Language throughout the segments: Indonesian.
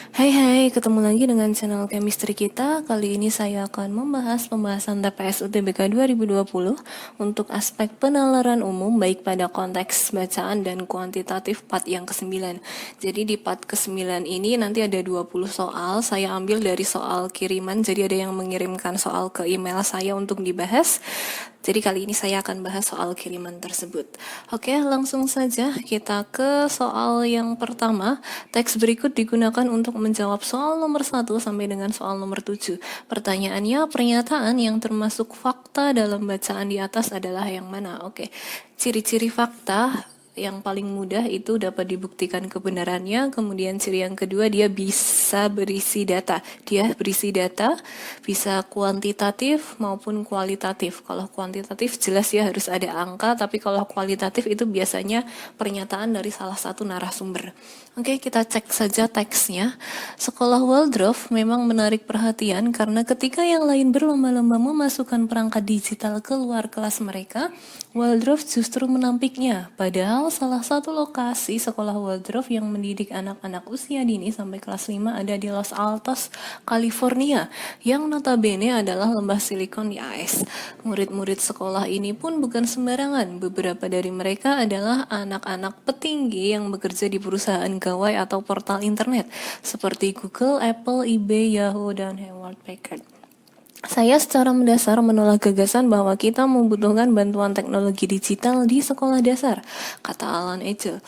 Hai hai, ketemu lagi dengan channel chemistry kita. Kali ini saya akan membahas pembahasan TPS UTBK 2020 untuk aspek penalaran umum baik pada konteks bacaan dan kuantitatif part yang ke-9. Jadi di part ke-9 ini nanti ada 20 soal, saya ambil dari soal kiriman, jadi ada yang mengirimkan soal ke email saya untuk dibahas. Jadi kali ini saya akan bahas soal kiriman tersebut. Oke, langsung saja kita ke soal yang pertama. Teks berikut digunakan untuk menjawab soal nomor 1 sampai dengan soal nomor 7. Pertanyaannya, pernyataan yang termasuk fakta dalam bacaan di atas adalah yang mana? Oke, ciri-ciri fakta yang paling mudah itu dapat dibuktikan kebenarannya. Kemudian ciri yang kedua, dia bisa berisi data. Dia berisi data bisa kuantitatif maupun kualitatif. Kalau kuantitatif jelas ya harus ada angka, tapi kalau kualitatif itu biasanya pernyataan dari salah satu narasumber. Oke, kita cek saja teksnya. Sekolah Waldorf memang menarik perhatian karena ketika yang lain berlomba-lomba memasukkan perangkat digital ke luar kelas mereka, Waldorf justru menampiknya. Padahal salah satu lokasi sekolah Waldorf yang mendidik anak-anak usia dini sampai kelas 5 ada di Los Altos, California, yang notabene adalah lembah silikon di AS. Murid-murid sekolah ini pun bukan sembarangan. Beberapa dari mereka adalah anak-anak petinggi yang bekerja di perusahaan gawai atau portal internet seperti Google, Apple, eBay, Yahoo, dan Hewlett Packard. Saya secara mendasar menolak gagasan bahwa kita membutuhkan bantuan teknologi digital di sekolah dasar, kata Alan Egel,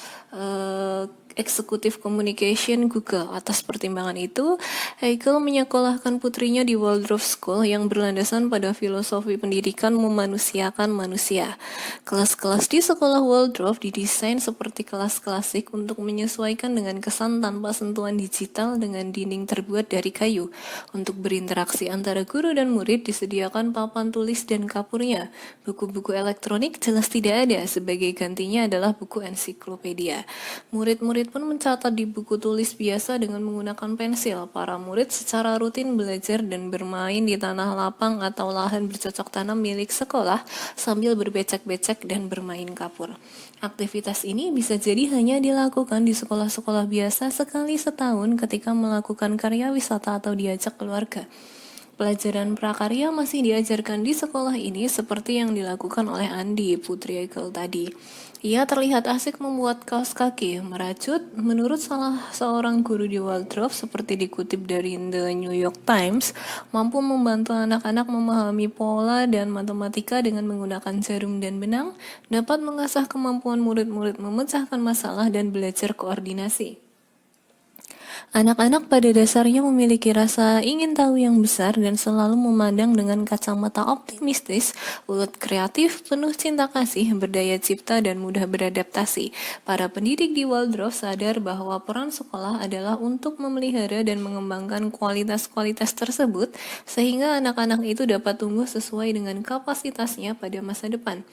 Executive Communication Google. Atas pertimbangan itu, Egel menyekolahkan putrinya di Waldorf School yang berlandasan pada filosofi pendidikan memanusiakan manusia. Kelas-kelas di sekolah Waldorf didesain seperti kelas klasik untuk menyesuaikan dengan kesan tanpa sentuhan digital dengan dinding terbuat dari kayu. Untuk berinteraksi antara guru dan murid disediakan papan tulis dan kapurnya. Buku-buku elektronik jelas tidak ada, sebagai gantinya adalah buku ensiklopedia. Murid-murid pun mencatat di buku tulis biasa dengan menggunakan pensil. Para murid secara rutin belajar dan bermain di tanah lapang atau lahan bercocok tanam milik sekolah sambil berbecek-becek dan bermain kapur. Aktivitas ini bisa jadi hanya dilakukan di sekolah-sekolah biasa sekali setahun ketika melakukan karya wisata atau diajak keluarga. Pelajaran prakarya masih diajarkan di sekolah ini seperti yang dilakukan oleh Andi, putri Egel tadi. Ia terlihat asik membuat kaos kaki, merajut. Menurut salah seorang guru di Waldorf, seperti dikutip dari The New York Times, mampu membantu anak-anak memahami pola dan matematika dengan menggunakan jarum dan benang, dapat mengasah kemampuan murid-murid memecahkan masalah dan belajar koordinasi. Anak-anak pada dasarnya memiliki rasa ingin tahu yang besar dan selalu memandang dengan kacamata optimistis, ulet kreatif, penuh cinta kasih, berdaya cipta, dan mudah beradaptasi. Para pendidik di Waldorf sadar bahwa peran sekolah adalah untuk memelihara dan mengembangkan kualitas-kualitas tersebut, sehingga anak-anak itu dapat tumbuh sesuai dengan kapasitasnya pada masa depan.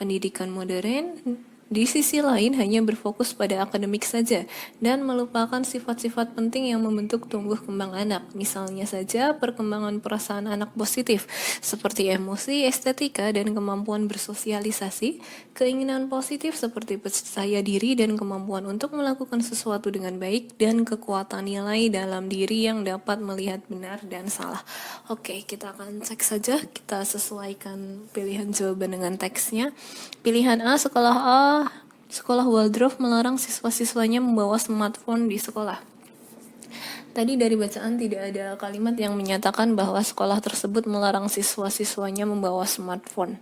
Pendidikan modern di sisi lain hanya berfokus pada akademik saja dan melupakan sifat-sifat penting yang membentuk tumbuh kembang anak. Misalnya saja perkembangan perasaan anak positif seperti emosi, estetika, dan kemampuan bersosialisasi, keinginan positif seperti percaya diri dan kemampuan untuk melakukan sesuatu dengan baik, dan kekuatan nilai dalam diri yang dapat melihat benar dan salah. Oke, kita akan cek saja, kita sesuaikan pilihan jawaban dengan teksnya. Pilihan A, sekolah A, sekolah Waldorf melarang siswa-siswanya membawa smartphone di sekolah. Tadi dari bacaan tidak ada kalimat yang menyatakan bahwa sekolah tersebut melarang siswa-siswanya membawa smartphone.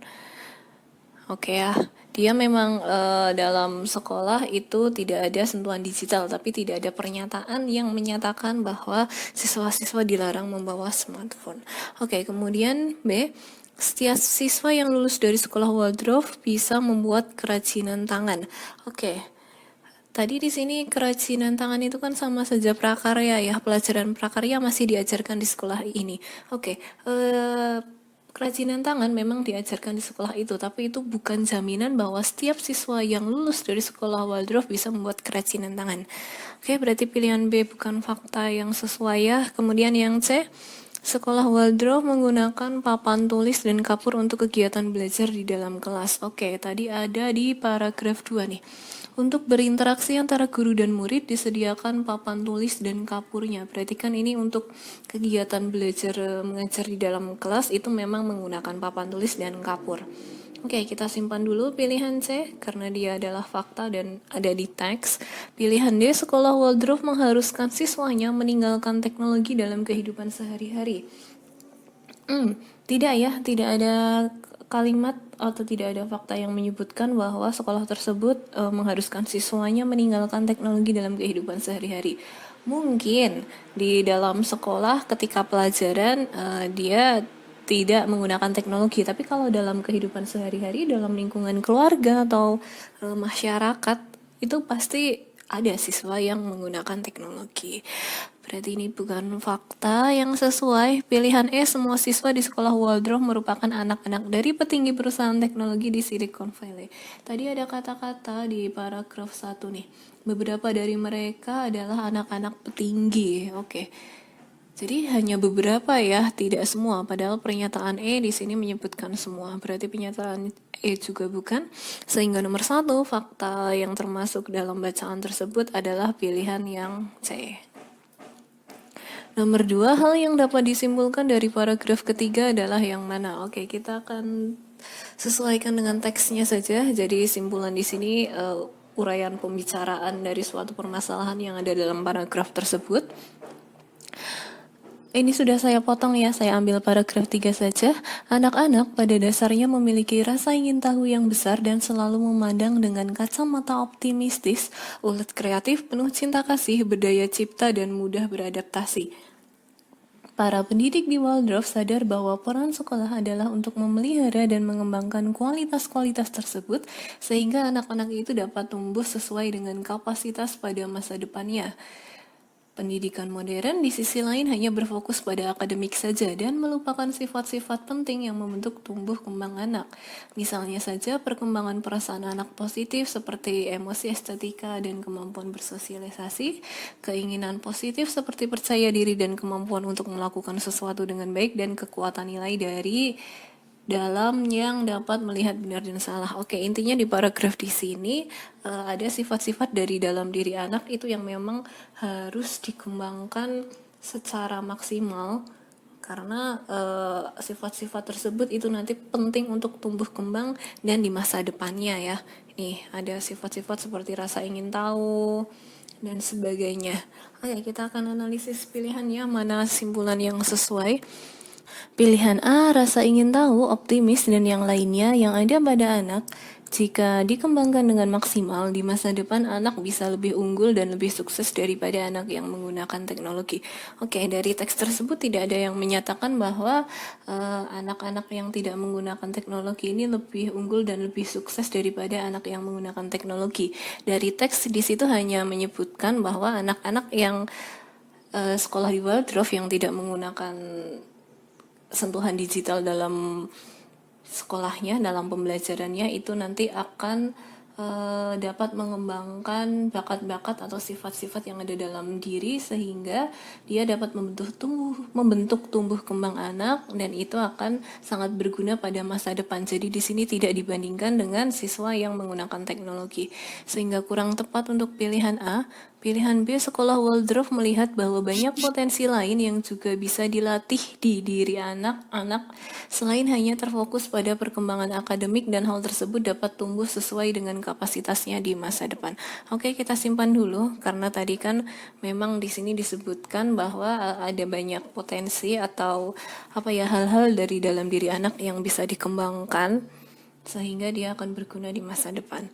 Oke ya, dia memang dalam sekolah itu tidak ada sentuhan digital, tapi tidak ada pernyataan yang menyatakan bahwa siswa-siswa dilarang membawa smartphone. Oke, kemudian B, setiap siswa yang lulus dari sekolah Waldorf bisa membuat kerajinan tangan. Oke, tadi di sini kerajinan tangan itu kan sama saja prakarya ya, pelajaran prakarya masih diajarkan di sekolah ini. Oke, kerajinan tangan memang diajarkan di sekolah itu, tapi itu bukan jaminan bahwa setiap siswa yang lulus dari sekolah Waldorf bisa membuat kerajinan tangan. Oke, berarti pilihan B bukan fakta yang sesuai ya. Kemudian yang C, Sekolah Waldorf menggunakan papan tulis dan kapur untuk kegiatan belajar di dalam kelas. Oke, tadi ada di paragraf 2 nih. Untuk berinteraksi antara guru dan murid disediakan papan tulis dan kapurnya. Berarti kan ini untuk kegiatan belajar mengajar di dalam kelas itu memang menggunakan papan tulis dan kapur. Oke, kita simpan dulu pilihan C karena dia adalah fakta dan ada di teks. Pilihan D, sekolah Waldorf mengharuskan siswanya meninggalkan teknologi dalam kehidupan sehari-hari. Tidak ya, tidak ada kalimat atau tidak ada fakta yang menyebutkan bahwa sekolah tersebut mengharuskan siswanya meninggalkan teknologi dalam kehidupan sehari-hari. Mungkin di dalam sekolah ketika pelajaran dia tidak menggunakan teknologi, tapi kalau dalam kehidupan sehari-hari, dalam lingkungan keluarga atau masyarakat, itu pasti ada siswa yang menggunakan teknologi. Berarti ini bukan fakta yang sesuai. Pilihan E, semua siswa di sekolah Waldorf merupakan anak-anak dari petinggi perusahaan teknologi di Silicon Valley. Tadi ada kata-kata di paragraf 1 nih. Beberapa dari mereka adalah anak-anak petinggi. Oke. Jadi hanya beberapa ya, tidak semua. Padahal pernyataan E di sini menyebutkan semua. Berarti pernyataan E juga bukan. Sehingga nomor 1, fakta yang termasuk dalam bacaan tersebut adalah pilihan yang C. Nomor 2, hal yang dapat disimpulkan dari paragraf ketiga adalah yang mana? Oke, kita akan sesuaikan dengan teksnya saja. Jadi simpulan di sini uraian pembicaraan dari suatu permasalahan yang ada dalam paragraf tersebut. Ini sudah saya potong ya, saya ambil paragraf 3 saja. Anak-anak pada dasarnya memiliki rasa ingin tahu yang besar dan selalu memandang dengan kacamata optimistis, ulet kreatif, penuh cinta kasih, berdaya cipta, dan mudah beradaptasi. Para pendidik di Waldorf sadar bahwa peran sekolah adalah untuk memelihara dan mengembangkan kualitas-kualitas tersebut, sehingga anak-anak itu dapat tumbuh sesuai dengan kapasitas pada masa depannya. Pendidikan modern di sisi lain hanya berfokus pada akademik saja dan melupakan sifat-sifat penting yang membentuk tumbuh kembang anak. Misalnya saja perkembangan perasaan anak positif seperti emosi, estetika, dan kemampuan bersosialisasi, keinginan positif seperti percaya diri dan kemampuan untuk melakukan sesuatu dengan baik, dan kekuatan nilai dari dalam yang dapat melihat benar dan salah. Oke, intinya di paragraf di sini ada sifat-sifat dari dalam diri anak itu yang memang harus dikembangkan secara maksimal karena sifat-sifat tersebut itu nanti penting untuk tumbuh kembang dan di masa depannya ya. Nih, ada sifat-sifat seperti rasa ingin tahu dan sebagainya. Oke, kita akan analisis pilihannya mana simpulan yang sesuai. Pilihan A, rasa ingin tahu, optimis, dan yang lainnya yang ada pada anak. Jika dikembangkan dengan maksimal, di masa depan anak bisa lebih unggul dan lebih sukses daripada anak yang menggunakan teknologi. Oke, dari teks tersebut tidak ada yang menyatakan bahwa anak-anak yang tidak menggunakan teknologi ini lebih unggul dan lebih sukses daripada anak yang menggunakan teknologi. Dari teks di situ hanya menyebutkan bahwa anak-anak yang sekolah di Waldorf yang tidak menggunakan sentuhan digital dalam sekolahnya, dalam pembelajarannya itu nanti akan dapat mengembangkan bakat-bakat atau sifat-sifat yang ada dalam diri sehingga dia dapat membentuk tumbuh kembang anak dan itu akan sangat berguna pada masa depan. Jadi di sini tidak dibandingkan dengan siswa yang menggunakan teknologi. Sehingga kurang tepat untuk pilihan A. Pilihan B, sekolah Waldorf melihat bahwa banyak potensi lain yang juga bisa dilatih di diri anak-anak selain hanya terfokus pada perkembangan akademik dan hal tersebut dapat tumbuh sesuai dengan kapasitasnya di masa depan. Oke, kita simpan dulu karena tadi kan memang di sini disebutkan bahwa ada banyak potensi atau hal-hal dari dalam diri anak yang bisa dikembangkan sehingga dia akan berguna di masa depan.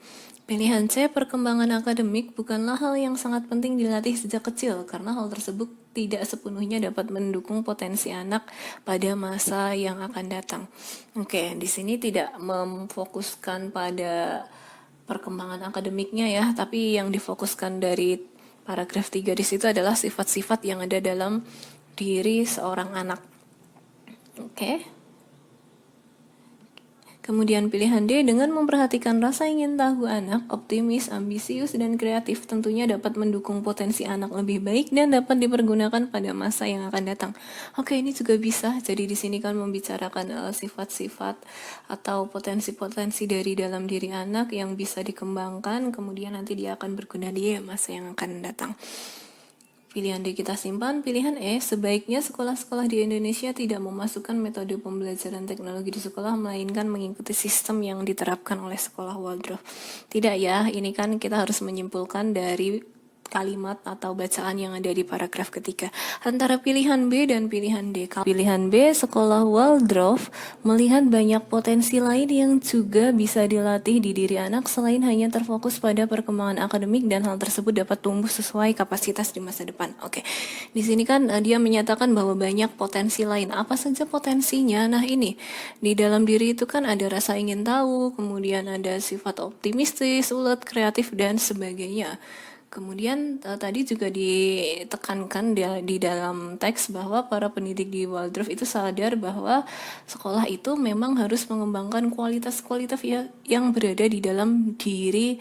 Pilihan C, perkembangan akademik bukanlah hal yang sangat penting dilatih sejak kecil karena hal tersebut tidak sepenuhnya dapat mendukung potensi anak pada masa yang akan datang. Oke, di sini tidak memfokuskan pada perkembangan akademiknya ya, tapi yang difokuskan dari paragraf 3 di situ adalah sifat-sifat yang ada dalam diri seorang anak. Oke. Kemudian pilihan D, dengan memperhatikan rasa ingin tahu anak, optimis, ambisius, dan kreatif tentunya dapat mendukung potensi anak lebih baik dan dapat dipergunakan pada masa yang akan datang. Oke, ini juga bisa. Jadi di sini kan membicarakan sifat-sifat atau potensi-potensi dari dalam diri anak yang bisa dikembangkan, kemudian nanti dia akan berguna di masa yang akan datang. Pilihan D kita simpan. Pilihan E, sebaiknya sekolah-sekolah di Indonesia tidak memasukkan metode pembelajaran teknologi di sekolah, melainkan mengikuti sistem yang diterapkan oleh sekolah Waldorf. Tidak ya, ini kan kita harus menyimpulkan dari kalimat atau bacaan yang ada di paragraf ketiga. Antara pilihan B dan pilihan D. Pilihan B, sekolah Waldorf melihat banyak potensi lain yang juga bisa dilatih di diri anak selain hanya terfokus pada perkembangan akademik, dan hal tersebut dapat tumbuh sesuai kapasitas di masa depan. Oke. Di sini kan dia menyatakan bahwa banyak potensi lain. Apa saja potensinya? Nah, ini di dalam diri itu kan ada rasa ingin tahu, kemudian ada sifat optimistis, ulet, kreatif, dan sebagainya. Kemudian tadi juga ditekankan di dalam teks bahwa para pendidik di Waldorf itu sadar bahwa sekolah itu memang harus mengembangkan kualitas-kualitas yang berada di dalam diri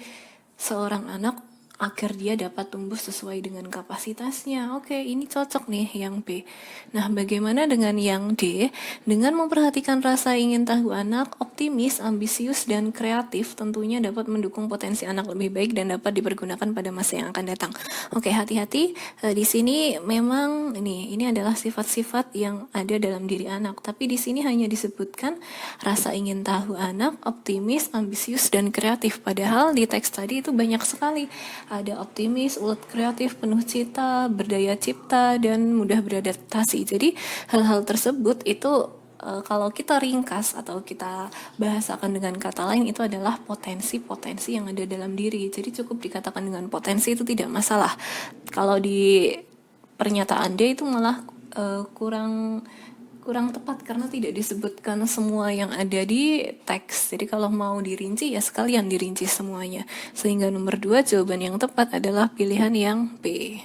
seorang anak agar dia dapat tumbuh sesuai dengan kapasitasnya. Oke, ini cocok nih yang B. Nah, bagaimana dengan yang D? Dengan memperhatikan rasa ingin tahu anak, optimis, ambisius, dan kreatif tentunya dapat mendukung potensi anak lebih baik dan dapat dipergunakan pada masa yang akan datang. Oke, hati-hati. Di sini memang ini adalah sifat-sifat yang ada dalam diri anak, tapi di sini hanya disebutkan rasa ingin tahu anak, optimis, ambisius, dan kreatif. Padahal di teks tadi itu banyak sekali. Ada optimis, ulet, kreatif, penuh cita, berdaya cipta, dan mudah beradaptasi. Jadi hal-hal tersebut itu kalau kita ringkas atau kita bahasakan dengan kata lain, itu adalah potensi-potensi yang ada dalam diri. Jadi cukup dikatakan dengan potensi, itu tidak masalah. Kalau di pernyataan D itu malah kurang tepat karena tidak disebutkan semua yang ada di teks. Jadi kalau mau dirinci ya sekalian dirinci semuanya. Sehingga nomor 2 jawaban yang tepat adalah pilihan yang B.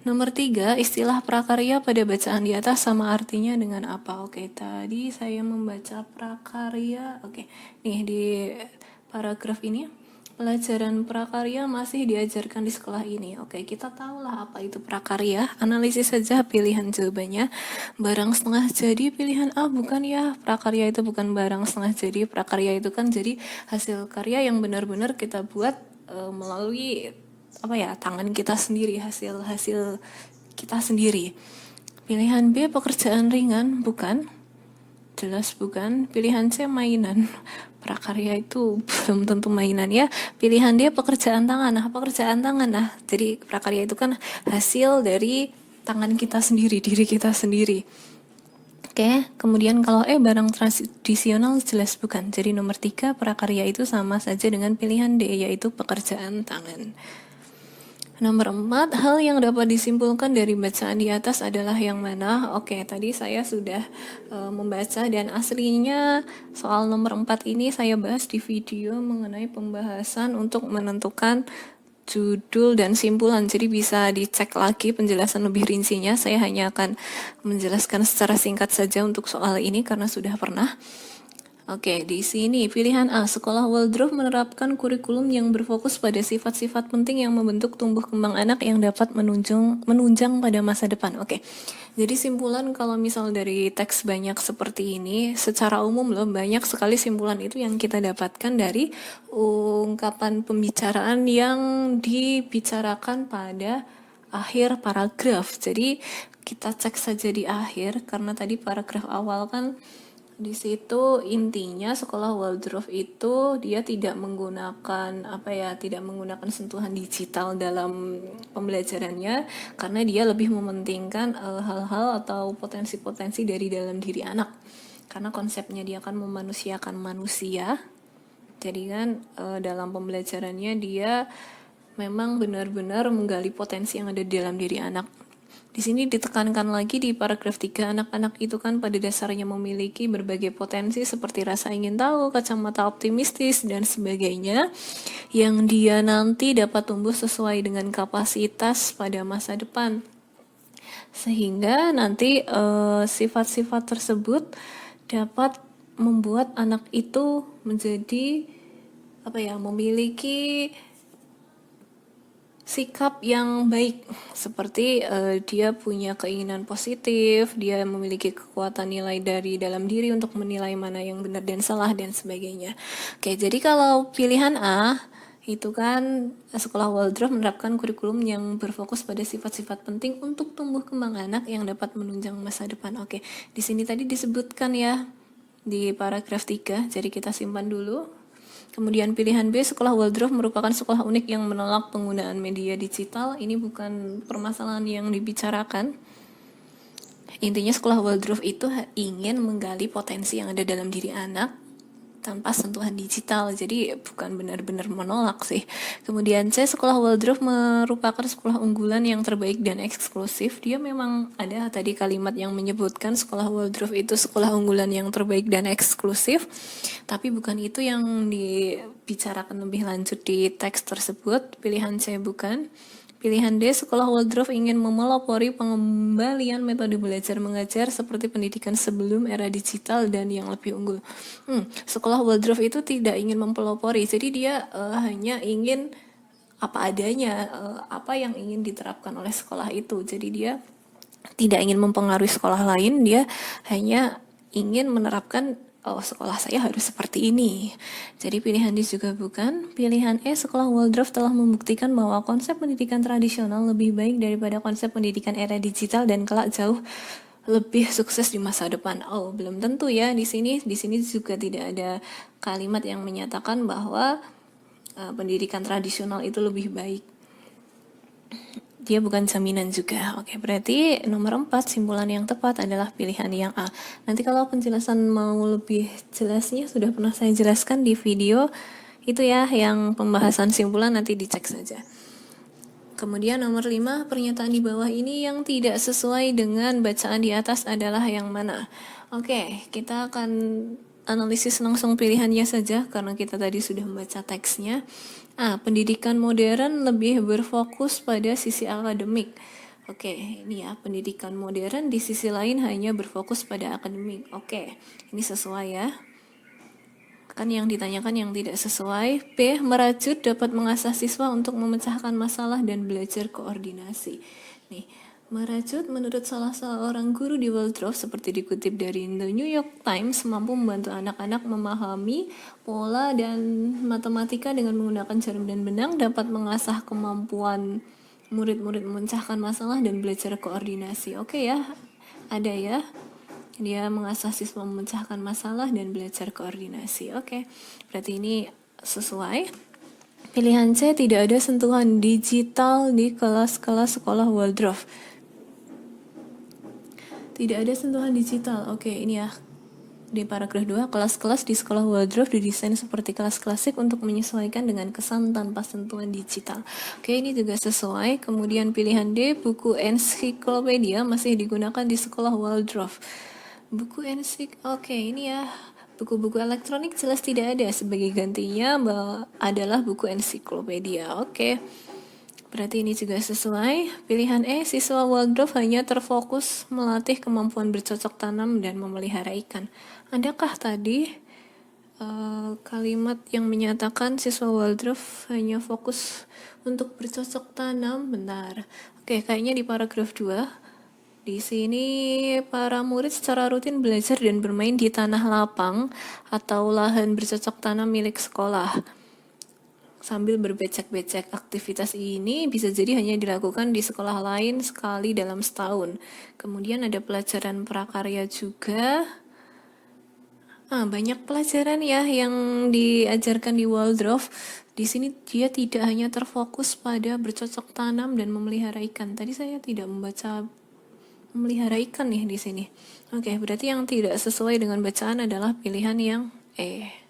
Nomor 3, istilah prakarya pada bacaan di atas sama artinya dengan apa? Oke, tadi saya membaca prakarya. Oke, nih di paragraf ini. Pelajaran prakarya masih diajarkan di sekolah ini. Oke, kita tahulah apa itu prakarya. Analisis saja pilihan jawabannya. Barang setengah jadi pilihan A, bukan ya. Prakarya itu bukan barang setengah jadi. Prakarya itu kan jadi hasil karya yang benar-benar kita buat melalui tangan kita sendiri, hasil kita sendiri. Pilihan B, pekerjaan ringan, bukan. Jelas bukan. Pilihan C, mainan. Prakarya itu belum tentu mainan ya. Pilihan D, pekerjaan tangan. Nah, pekerjaan tangan. Nah, jadi prakarya itu kan hasil dari tangan kita sendiri, diri kita sendiri. Oke, kemudian kalau barang tradisional, jelas bukan. Jadi nomor 3, prakarya itu sama saja dengan pilihan D, yaitu pekerjaan tangan. Nomor 4, hal yang dapat disimpulkan dari bacaan di atas adalah yang mana? Oke, tadi saya sudah membaca, dan aslinya soal nomor 4 ini saya bahas di video mengenai pembahasan untuk menentukan judul dan simpulan. Jadi bisa dicek lagi penjelasan lebih rincinya. Saya hanya akan menjelaskan secara singkat saja untuk soal ini karena sudah pernah. Oke, di sini pilihan A, sekolah Waldorf menerapkan kurikulum yang berfokus pada sifat-sifat penting yang membentuk tumbuh kembang anak yang dapat menunjang pada masa depan. Oke, jadi simpulan kalau misal dari teks banyak seperti ini, secara umum loh, banyak sekali simpulan itu yang kita dapatkan dari ungkapan pembicaraan yang dibicarakan pada akhir paragraf. Jadi kita cek saja di akhir, karena tadi paragraf awal kan di situ intinya sekolah Waldorf itu dia tidak menggunakan sentuhan digital dalam pembelajarannya, karena dia lebih mementingkan hal-hal atau potensi-potensi dari dalam diri anak, karena konsepnya dia akan memanusiakan manusia. Jadi kan dalam pembelajarannya dia memang benar-benar menggali potensi yang ada di dalam diri anak. Di sini ditekankan lagi di paragraf 3, anak-anak itu kan pada dasarnya memiliki berbagai potensi seperti rasa ingin tahu, kacamata optimistis, dan sebagainya, yang dia nanti dapat tumbuh sesuai dengan kapasitas pada masa depan. Sehingga nanti sifat-sifat tersebut dapat membuat anak itu menjadi memiliki sikap yang baik, seperti dia punya keinginan positif, dia memiliki kekuatan nilai dari dalam diri untuk menilai mana yang benar dan salah dan sebagainya. Oke, jadi kalau pilihan A itu kan sekolah Waldorf menerapkan kurikulum yang berfokus pada sifat-sifat penting untuk tumbuh kembang anak yang dapat menunjang masa depan. Oke, di sini tadi disebutkan ya di paragraf 3, jadi kita simpan dulu. Kemudian pilihan B, sekolah Waldorf merupakan sekolah unik yang menolak penggunaan media digital. Ini bukan permasalahan yang dibicarakan. Intinya sekolah Waldorf itu ingin menggali potensi yang ada dalam diri anak tanpa sentuhan digital, jadi bukan benar-benar menolak sih. Kemudian C, sekolah Waldorf merupakan sekolah unggulan yang terbaik dan eksklusif. Dia memang ada tadi kalimat yang menyebutkan sekolah Waldorf itu sekolah unggulan yang terbaik dan eksklusif, tapi bukan itu yang dibicarakan lebih lanjut di teks tersebut. Pilihan C bukan. Pilihan D, sekolah Waldorf ingin memelopori pengembalian metode belajar mengajar seperti pendidikan sebelum era digital dan yang lebih unggul. Sekolah Waldorf itu tidak ingin mempelopori, jadi dia hanya ingin apa adanya, apa yang ingin diterapkan oleh sekolah itu. Jadi dia tidak ingin mempengaruhi sekolah lain, dia hanya ingin menerapkan sekolah saya harus seperti ini. Jadi pilihan D juga bukan. Pilihan E, sekolah Waldorf telah membuktikan bahwa konsep pendidikan tradisional lebih baik daripada konsep pendidikan era digital dan kelak jauh lebih sukses di masa depan. Oh, belum tentu ya. Di sini juga tidak ada kalimat yang menyatakan bahwa pendidikan tradisional itu lebih baik. Dia bukan jaminan juga. Oke, berarti nomor 4 simpulan yang tepat adalah pilihan yang A. Nanti kalau penjelasan mau lebih jelasnya sudah pernah saya jelaskan di video itu ya, yang pembahasan simpulan nanti dicek saja. Kemudian nomor 5, pernyataan di bawah ini yang tidak sesuai dengan bacaan di atas adalah yang mana? Oke, kita akan analisis langsung pilihannya saja karena kita tadi sudah membaca teksnya. Pendidikan modern lebih berfokus pada sisi akademik. Oke, ini ya, pendidikan modern di sisi lain hanya berfokus pada akademik. Oke, ini sesuai ya. Kan yang ditanyakan yang tidak sesuai. B, merajut dapat mengasah siswa untuk memecahkan masalah dan belajar koordinasi. Nih, merajut menurut salah seorang guru di Waldorf seperti dikutip dari The New York Times mampu membantu anak-anak memahami pola dan matematika dengan menggunakan jarum dan benang, dapat mengasah kemampuan murid-murid memecahkan masalah dan belajar koordinasi. Oke ya, ada ya. Dia mengasah siswa memecahkan masalah dan belajar koordinasi. Oke, berarti ini sesuai. Pilihan C, tidak ada sentuhan digital di kelas-kelas sekolah Waldorf. Tidak ada sentuhan digital. Oke, ini ya. Di paragraf 2, kelas-kelas di sekolah Waldorf didesain seperti kelas klasik untuk menyesuaikan dengan kesan tanpa sentuhan digital. Oke, ini juga sesuai. Kemudian pilihan D, buku ensiklopedia masih digunakan di sekolah Waldorf. Buku oke, ini ya. Buku-buku elektronik jelas tidak ada. Sebagai gantinya adalah buku ensiklopedia. Oke. Berarti ini juga sesuai. Pilihan E, siswa Waldorf hanya terfokus melatih kemampuan bercocok tanam dan memelihara ikan. Adakah tadi kalimat yang menyatakan siswa Waldorf hanya fokus untuk bercocok tanam? Bentar. Oke, kayaknya di paragraf 2. Di sini para murid secara rutin belajar dan bermain di tanah lapang atau lahan bercocok tanam milik sekolah. Sambil berbecek-becek, aktivitas ini bisa jadi hanya dilakukan di sekolah lain sekali dalam setahun. Kemudian ada pelajaran prakarya juga. Banyak pelajaran ya yang diajarkan di Waldorf. Di sini dia tidak hanya terfokus pada bercocok tanam dan memelihara ikan. Tadi saya tidak membaca memelihara ikan nih di sini. Oke, berarti yang tidak sesuai dengan bacaan adalah pilihan yang E.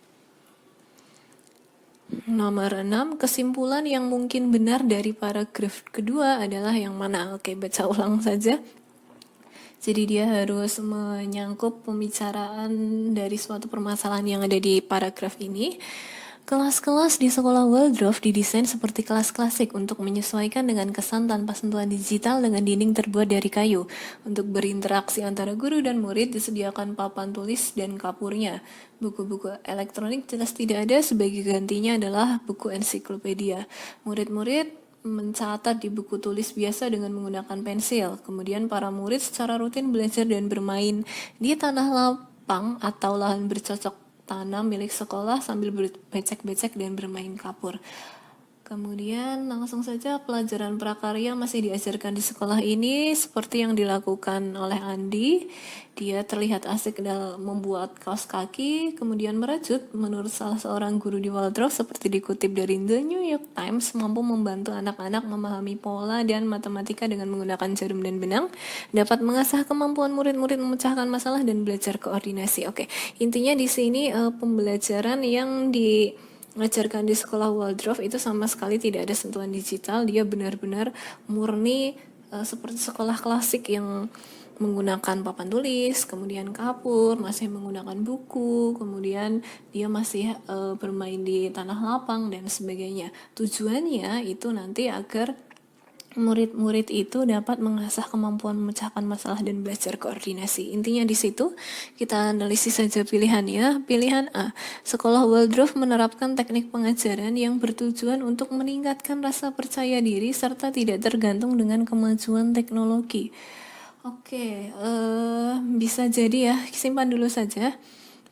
Nomor 6, kesimpulan yang mungkin benar dari paragraf kedua adalah yang mana? Oke, baca ulang saja. Jadi dia harus menyangkut pembicaraan dari suatu permasalahan yang ada di paragraf ini. Kelas-kelas di sekolah Waldorf didesain seperti kelas klasik untuk menyesuaikan dengan kesan tanpa sentuhan digital dengan dinding terbuat dari kayu. Untuk berinteraksi antara guru dan murid disediakan papan tulis dan kapurnya. Buku-buku elektronik jelas tidak ada, sebagai gantinya adalah buku ensiklopedia. Murid-murid mencatat di buku tulis biasa dengan menggunakan pensil. Kemudian para murid secara rutin belajar dan bermain di tanah lapang atau lahan bercocok tanam milik sekolah sambil becek-becek dan bermain kapur. Kemudian langsung saja pelajaran prakarya masih diajarkan di sekolah ini seperti yang dilakukan oleh Andi. Dia terlihat asik dalam membuat kaos kaki, kemudian merajut. Menurut salah seorang guru di Waldorf, seperti dikutip dari The New York Times, mampu membantu anak-anak memahami pola dan matematika dengan menggunakan jarum dan benang, dapat mengasah kemampuan murid-murid memecahkan masalah dan belajar koordinasi. Oke, intinya di sini pembelajaran yang mengajarkan di sekolah Waldorf itu sama sekali tidak ada sentuhan digital. Dia benar-benar murni seperti sekolah klasik yang menggunakan papan tulis, kemudian kapur, masih menggunakan buku, kemudian dia masih bermain di tanah lapang dan sebagainya. Tujuannya itu nanti agar murid-murid itu dapat mengasah kemampuan memecahkan masalah dan belajar koordinasi. Intinya di situ kita analisis saja pilihannya. Pilihan A, sekolah Waldorf menerapkan teknik pengajaran yang bertujuan untuk meningkatkan rasa percaya diri serta tidak tergantung dengan kemajuan teknologi. Oke, bisa jadi ya, simpan dulu saja.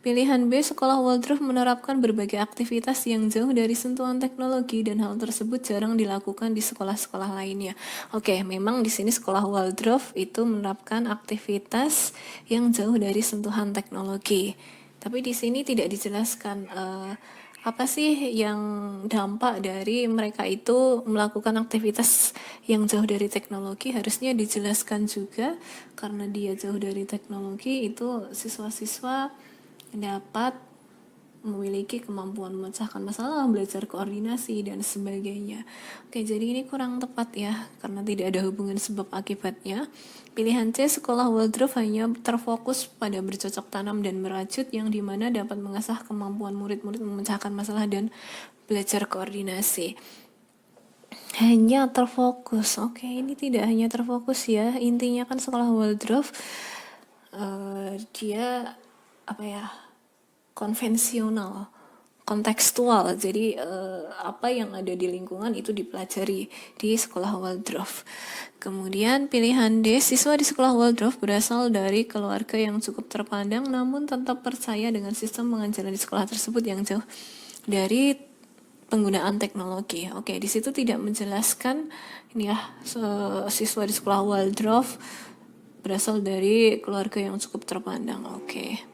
Pilihan B, sekolah Waldorf menerapkan berbagai aktivitas yang jauh dari sentuhan teknologi dan hal tersebut jarang dilakukan di sekolah-sekolah lainnya. Oke, memang di sini sekolah Waldorf itu menerapkan aktivitas yang jauh dari sentuhan teknologi. Tapi di sini tidak dijelaskan apa sih yang dampak dari mereka itu melakukan aktivitas yang jauh dari teknologi. Harusnya dijelaskan juga, karena dia jauh dari teknologi itu siswa-siswa dapat memiliki kemampuan memecahkan masalah, belajar koordinasi, dan sebagainya. Oke, jadi ini kurang tepat ya, karena tidak ada hubungan sebab akibatnya. Pilihan C, sekolah Waldorf hanya terfokus pada bercocok tanam dan merajut, yang dimana dapat mengasah kemampuan murid-murid memecahkan masalah dan belajar koordinasi. Hanya terfokus. Oke, ini tidak hanya terfokus ya. Intinya kan sekolah Waldorf dia apa ya, konvensional, kontekstual. Jadi apa yang ada di lingkungan itu dipelajari di sekolah Waldorf. Kemudian pilihan D, siswa di sekolah Waldorf berasal dari keluarga yang cukup terpandang namun tetap percaya dengan sistem pengajaran di sekolah tersebut yang jauh dari penggunaan teknologi. Oke, di situ tidak menjelaskan ini ya, siswa di sekolah Waldorf berasal dari keluarga yang cukup terpandang. Oke.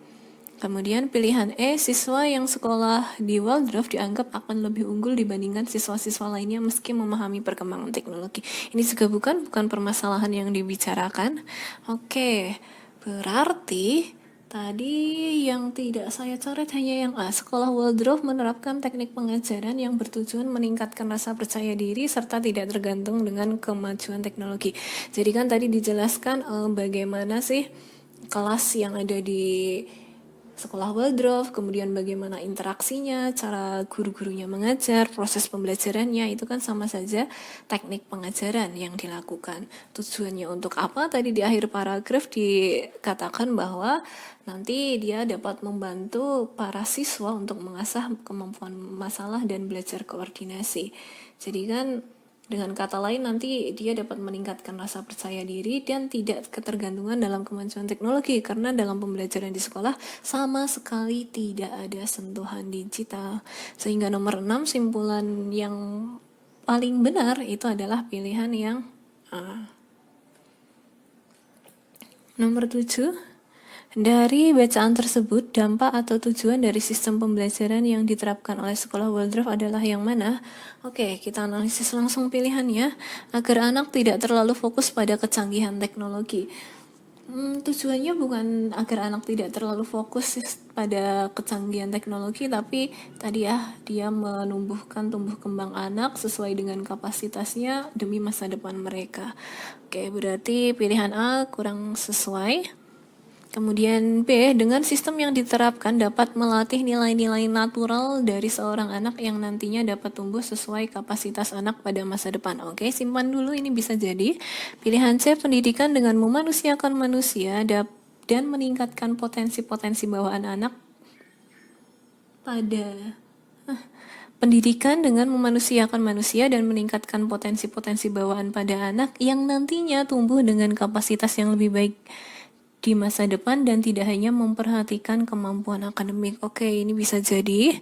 Kemudian pilihan E, siswa yang sekolah di Waldorf dianggap akan lebih unggul dibandingkan siswa-siswa lainnya meski memahami perkembangan teknologi. Ini juga bukan permasalahan yang dibicarakan. Oke, berarti tadi yang tidak saya coret hanya yang A. Sekolah Waldorf menerapkan teknik pengajaran yang bertujuan meningkatkan rasa percaya diri serta tidak tergantung dengan kemajuan teknologi. Jadi kan tadi dijelaskan bagaimana sih kelas yang ada di sekolah Waldorf, kemudian bagaimana interaksinya, cara guru-gurunya mengajar, proses pembelajarannya, itu kan sama saja teknik pengajaran yang dilakukan. Tujuannya untuk apa? Tadi di akhir paragraf dikatakan bahwa nanti dia dapat membantu para siswa untuk mengasah kemampuan masalah dan belajar koordinasi. Jadi kan dengan kata lain nanti dia dapat meningkatkan rasa percaya diri dan tidak ketergantungan dalam kemajuan teknologi, karena dalam pembelajaran di sekolah sama sekali tidak ada sentuhan digital. Sehingga nomor 6, simpulan yang paling benar itu adalah pilihan yang A. Nomor 7, dari bacaan tersebut, dampak atau tujuan dari sistem pembelajaran yang diterapkan oleh sekolah Waldorf adalah yang mana? Oke, kita analisis langsung pilihannya. Agar anak tidak terlalu fokus pada kecanggihan teknologi. Tujuannya bukan agar anak tidak terlalu fokus pada kecanggihan teknologi, tapi tadi ya, dia menumbuhkan tumbuh kembang anak sesuai dengan kapasitasnya demi masa depan mereka. Oke, berarti pilihan A kurang sesuai. Kemudian B, dengan sistem yang diterapkan dapat melatih nilai-nilai natural dari seorang anak yang nantinya dapat tumbuh sesuai kapasitas anak pada masa depan. Oke, simpan dulu, ini bisa jadi. Pilihan C, pendidikan dengan memanusiakan manusia dan meningkatkan potensi-potensi bawaan anak pada pendidikan dengan memanusiakan manusia dan meningkatkan potensi-potensi bawaan pada anak yang nantinya tumbuh dengan kapasitas yang lebih baik di masa depan dan tidak hanya memperhatikan kemampuan akademik. Oke, ini bisa jadi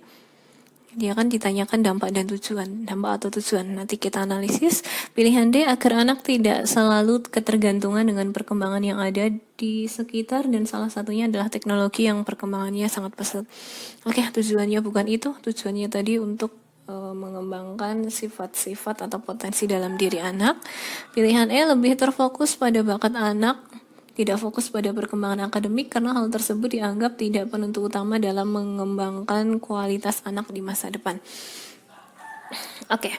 dia akan ditanyakan dampak dan tujuan, dampak atau tujuan. Nanti kita analisis. Pilihan D, agar anak tidak selalu ketergantungan dengan perkembangan yang ada di sekitar dan salah satunya adalah teknologi yang perkembangannya sangat pesat. Oke, tujuannya bukan itu. Tujuannya tadi untuk mengembangkan sifat-sifat atau potensi dalam diri anak. Pilihan E, lebih terfokus pada bakat anak, tidak fokus pada perkembangan akademik karena hal tersebut dianggap tidak penentu utama dalam mengembangkan kualitas anak di masa depan. Oke.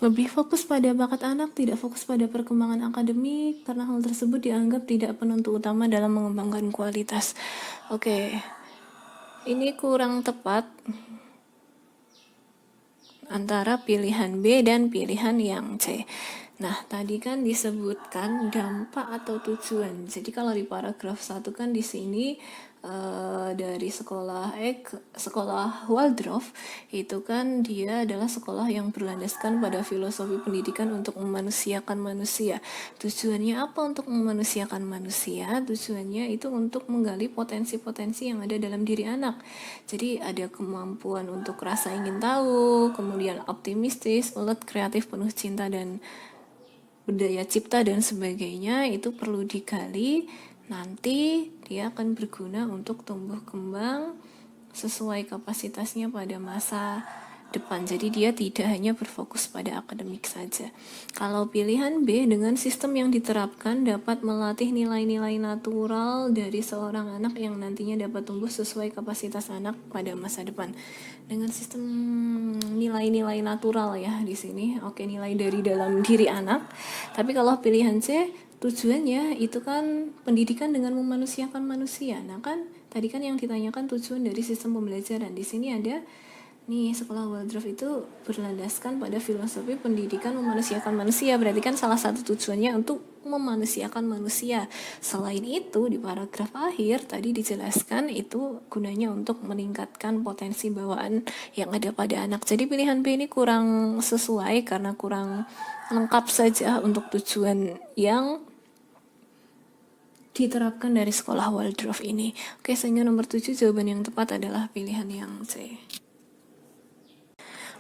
Lebih fokus pada bakat anak, tidak fokus pada perkembangan akademik karena hal tersebut dianggap tidak penentu utama dalam mengembangkan kualitas. Oke. Ini kurang tepat antara pilihan B dan pilihan yang C. Nah, tadi kan disebutkan dampak atau tujuan. Jadi kalau di paragraf 1 kan di sini dari sekolah Waldorf itu kan dia adalah sekolah yang berlandaskan pada filosofi pendidikan untuk memanusiakan manusia. Tujuannya apa untuk memanusiakan manusia? Tujuannya itu untuk menggali potensi-potensi yang ada dalam diri anak. Jadi ada kemampuan untuk rasa ingin tahu, kemudian optimistis, ulet, kreatif, penuh cinta dan berdaya cipta dan sebagainya. Itu perlu digali. Nanti dia akan berguna untuk tumbuh kembang sesuai kapasitasnya pada masa depan. Jadi dia tidak hanya berfokus pada akademik saja. Kalau pilihan B, dengan sistem yang diterapkan dapat melatih nilai-nilai natural dari seorang anak yang nantinya dapat tumbuh sesuai kapasitas anak pada masa depan. Dengan sistem nilai-nilai natural ya di sini. Oke, nilai dari dalam diri anak. Tapi kalau pilihan C, tujuannya itu kan pendidikan dengan memanusiakan manusia. Nah kan tadi kan yang ditanyakan tujuan dari sistem pembelajaran. Di sini ada nih, sekolah Waldorf itu berlandaskan pada filosofi pendidikan memanusiakan manusia. Berarti kan salah satu tujuannya untuk memanusiakan manusia. Selain itu di paragraf akhir tadi dijelaskan itu gunanya untuk meningkatkan potensi bawaan yang ada pada anak. Jadi pilihan B ini kurang sesuai karena kurang lengkap saja untuk tujuan yang diterapkan dari sekolah Waldorf ini. Oke, sehingga nomor 7 jawaban yang tepat adalah pilihan yang C.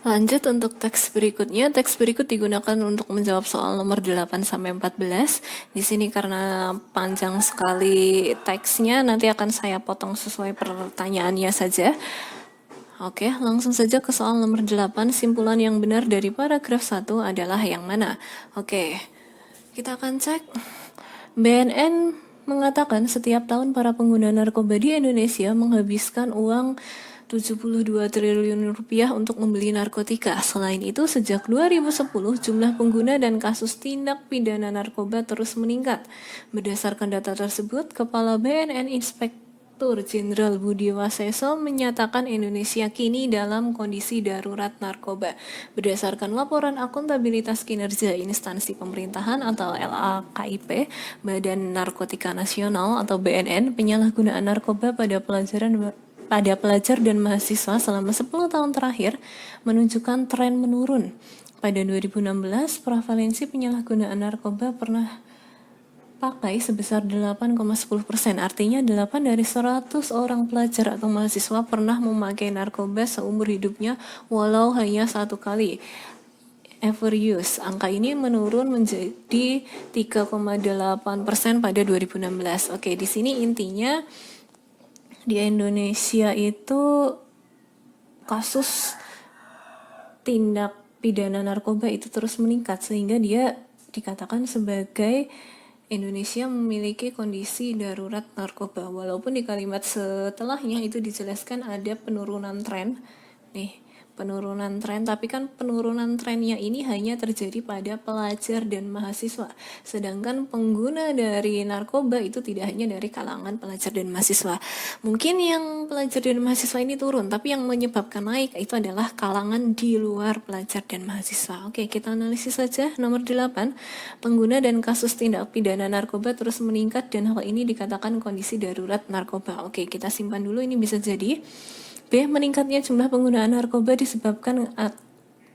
Lanjut untuk teks berikutnya. Teks berikut digunakan untuk menjawab soal nomor 8 sampai 14. Di sini karena panjang sekali teksnya, nanti akan saya potong sesuai pertanyaannya saja. Oke, langsung saja ke soal nomor 8. Simpulan yang benar dari paragraf 1 adalah yang mana? Oke, kita akan cek. BNN mengatakan setiap tahun para pengguna narkoba di Indonesia menghabiskan uang 72 triliun rupiah untuk membeli narkotika. Selain itu, sejak 2010, jumlah pengguna dan kasus tindak pidana narkoba terus meningkat. Berdasarkan data tersebut, Kepala BNN Inspektur Jenderal Budi Waseso menyatakan Indonesia kini dalam kondisi darurat narkoba. Berdasarkan laporan akuntabilitas kinerja instansi pemerintahan atau LAKIP, Badan Narkotika Nasional atau BNN, penyalahgunaan narkoba pada pelajar dan mahasiswa selama 10 tahun terakhir menunjukkan tren menurun. Pada 2016, prevalensi penyalahgunaan narkoba pernah pakai sebesar 8,10%. Artinya 8 dari 100 orang pelajar atau mahasiswa pernah memakai narkoba seumur hidupnya walau hanya 1 kali. Ever use. Angka ini menurun menjadi 3,8% pada 2016. Oke, di sini intinya di Indonesia itu kasus tindak pidana narkoba itu terus meningkat sehingga dia dikatakan sebagai Indonesia memiliki kondisi darurat narkoba. Walaupun di kalimat setelahnya itu dijelaskan ada penurunan tren. Nih, penurunan tren, tapi kan penurunan trennya ini hanya terjadi pada pelajar dan mahasiswa. Sedangkan pengguna dari narkoba itu tidak hanya dari kalangan pelajar dan mahasiswa. Mungkin yang pelajar dan mahasiswa ini turun, tapi yang menyebabkan naik itu adalah kalangan di luar pelajar dan mahasiswa. Oke, kita analisis saja. Nomor 8, pengguna dan kasus tindak pidana narkoba terus meningkat dan hal ini dikatakan kondisi darurat narkoba. Oke, kita simpan dulu, ini bisa jadi B. Meningkatnya jumlah penggunaan narkoba disebabkan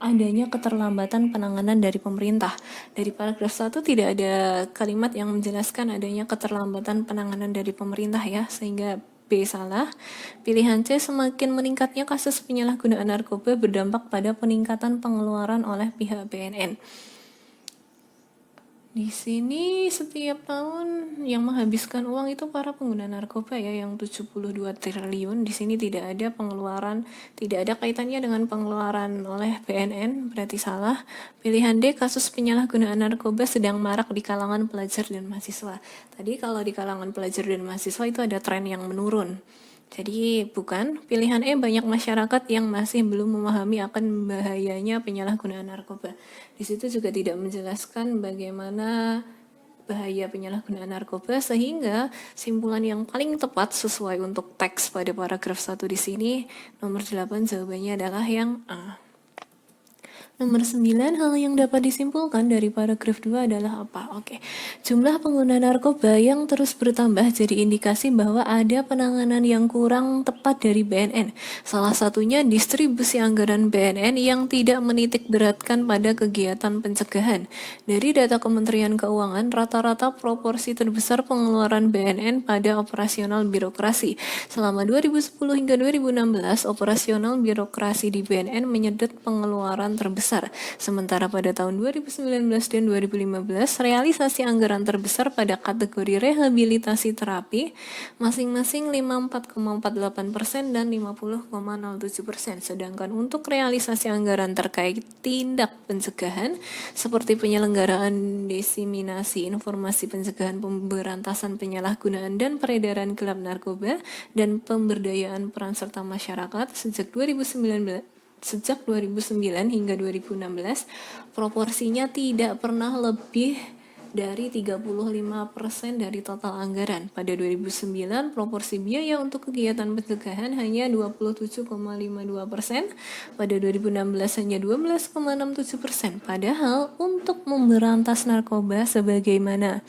adanya keterlambatan penanganan dari pemerintah. Dari paragraf 1 tidak ada kalimat yang menjelaskan adanya keterlambatan penanganan dari pemerintah ya, sehingga B salah. Pilihan C, semakin meningkatnya kasus penyalahgunaan narkoba berdampak pada peningkatan pengeluaran oleh pihak BNN. Di sini setiap tahun yang menghabiskan uang itu para pengguna narkoba ya, yang 72 triliun. Di sini tidak ada pengeluaran, tidak ada kaitannya dengan pengeluaran oleh BNN, berarti salah. Pilihan D, kasus penyalahgunaan narkoba sedang marak di kalangan pelajar dan mahasiswa. Tadi kalau di kalangan pelajar dan mahasiswa itu ada tren yang menurun. Jadi bukan. Pilihan E, banyak masyarakat yang masih belum memahami akan bahayanya penyalahgunaan narkoba. Di situ juga tidak menjelaskan bagaimana bahaya penyalahgunaan narkoba, sehingga simpulan yang paling tepat sesuai untuk teks pada paragraf 1 di sini, nomor 8 jawabannya adalah yang A. Nomor 9, hal yang dapat disimpulkan dari paragraf 2 adalah apa? Oke. Jumlah pengguna narkoba yang terus bertambah jadi indikasi bahwa ada penanganan yang kurang tepat dari BNN. Salah satunya distribusi anggaran BNN yang tidak menitik beratkan pada kegiatan pencegahan. Dari data Kementerian Keuangan, rata-rata proporsi terbesar pengeluaran BNN pada operasional birokrasi. Selama 2010 hingga 2016, operasional birokrasi di BNN menyedot pengeluaran terbesar. Sementara pada tahun 2019 dan 2015, realisasi anggaran terbesar pada kategori rehabilitasi terapi masing-masing 54,48% dan 50,07%. Sedangkan untuk realisasi anggaran terkait tindak pencegahan seperti penyelenggaraan diseminasi informasi pencegahan, pemberantasan penyalahgunaan dan peredaran gelap narkoba, dan pemberdayaan peran serta masyarakat sejak 2009 hingga 2016, proporsinya tidak pernah lebih dari 35% dari total anggaran. Pada 2009, proporsi biaya untuk kegiatan pencegahan hanya 27,52%, pada 2016 hanya 12,67%. Padahal untuk memberantas narkoba sebagaimana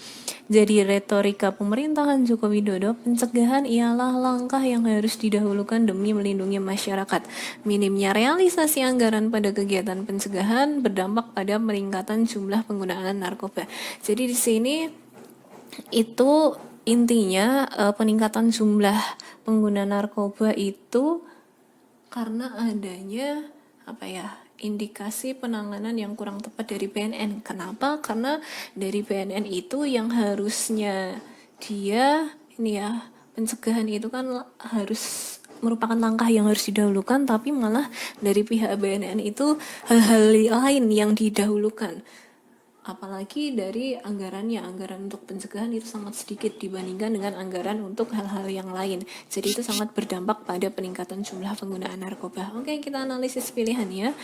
jadi retorika pemerintahan Joko Widodo, pencegahan ialah langkah yang harus didahulukan demi melindungi masyarakat. Minimnya realisasi anggaran pada kegiatan pencegahan berdampak pada peningkatan jumlah penggunaan narkoba. Jadi di sini itu intinya peningkatan jumlah pengguna narkoba itu karena adanya indikasi penanganan yang kurang tepat dari BNN. Kenapa? Karena dari BNN itu yang harusnya dia pencegahan itu kan harus merupakan langkah yang harus didahulukan, tapi malah dari pihak BNN itu hal-hal lain yang didahulukan. Apalagi dari anggaran untuk pencegahan itu sangat sedikit dibandingkan dengan anggaran untuk hal-hal yang lain. Jadi itu sangat berdampak pada peningkatan jumlah penggunaan narkoba. Oke, kita analisis pilihannya.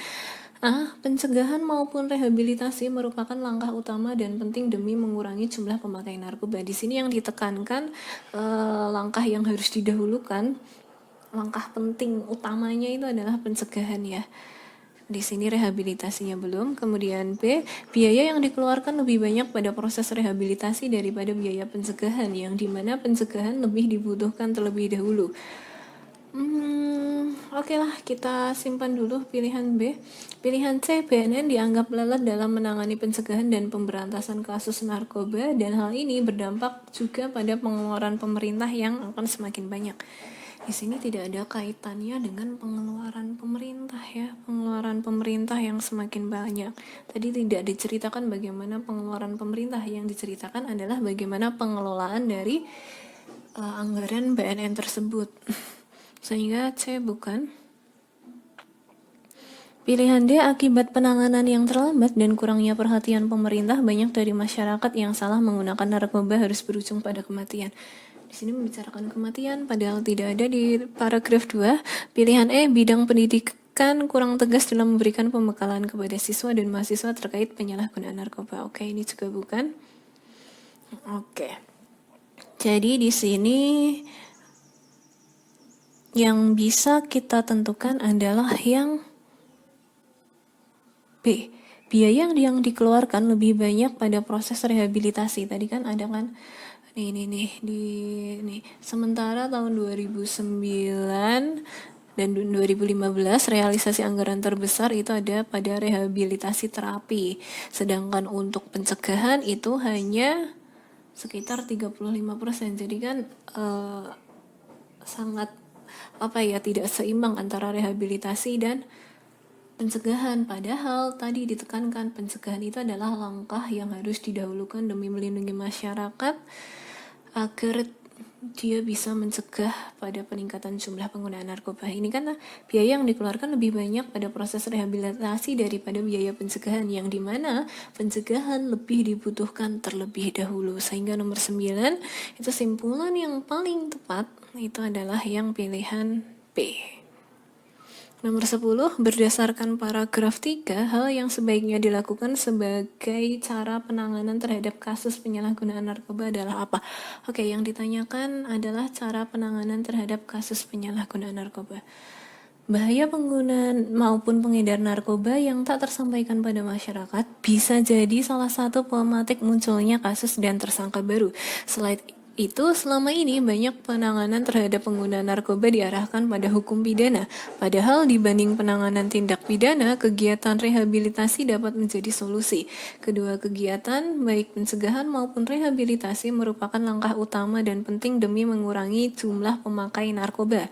Pencegahan maupun rehabilitasi merupakan langkah utama dan penting demi mengurangi jumlah pemakai narkoba. Di sini yang ditekankan langkah yang harus didahulukan, langkah penting utamanya itu adalah pencegahan ya. Di sini rehabilitasinya belum. Kemudian B, biaya yang dikeluarkan lebih banyak pada proses rehabilitasi daripada biaya pencegahan, yang dimana pencegahan lebih dibutuhkan terlebih dahulu. Oke lah, kita simpan dulu pilihan B. Pilihan C, BNN dianggap lalai dalam menangani pencegahan dan pemberantasan kasus narkoba, dan hal ini berdampak juga pada pengeluaran pemerintah yang akan semakin banyak. Di sini tidak ada kaitannya dengan pengeluaran pemerintah ya, pengeluaran pemerintah yang semakin banyak. Tadi tidak diceritakan bagaimana pengeluaran pemerintah, yang diceritakan adalah bagaimana pengelolaan dari anggaran BNN tersebut. Sehingga C bukan. Pilihan D, akibat penanganan yang terlambat dan kurangnya perhatian pemerintah, banyak dari masyarakat yang salah menggunakan narkoba harus berujung pada kematian. Di sini membicarakan kematian padahal tidak ada di paragraf 2. Pilihan E, bidang kan kurang tegas dalam memberikan pembekalan kepada siswa dan mahasiswa terkait penyalahgunaan narkoba. Oke, ini juga bukan. Oke. Jadi di sini yang bisa kita tentukan adalah yang B. Biaya yang dikeluarkan lebih banyak pada proses rehabilitasi. Tadi kan ada kan nih. Sementara tahun 2009 dan 2015 realisasi anggaran terbesar itu ada pada rehabilitasi terapi. Sedangkan untuk pencegahan itu hanya sekitar 35%. Jadi kan sangat tidak seimbang antara rehabilitasi dan pencegahan. Padahal tadi ditekankan pencegahan itu adalah langkah yang harus didahulukan demi melindungi masyarakat agar dia bisa mencegah pada peningkatan jumlah penggunaan narkoba. Ini kan biaya yang dikeluarkan lebih banyak pada proses rehabilitasi daripada biaya pencegahan, yang dimana pencegahan lebih dibutuhkan terlebih dahulu. Sehingga nomor 9 itu simpulan yang paling tepat itu adalah yang pilihan B. Nomor 10, berdasarkan paragraf 3, hal yang sebaiknya dilakukan sebagai cara penanganan terhadap kasus penyalahgunaan narkoba adalah apa? Oke, yang ditanyakan adalah cara penanganan terhadap kasus penyalahgunaan narkoba. Bahaya penggunaan maupun pengedar narkoba yang tak tersampaikan pada masyarakat bisa jadi salah satu pematik munculnya kasus dan tersangka baru. Selain itu, selama ini banyak penanganan terhadap pengguna narkoba diarahkan pada hukum pidana. Padahal dibanding penanganan tindak pidana, kegiatan rehabilitasi dapat menjadi solusi. Kedua kegiatan, baik pencegahan maupun rehabilitasi, merupakan langkah utama dan penting demi mengurangi jumlah pemakai narkoba.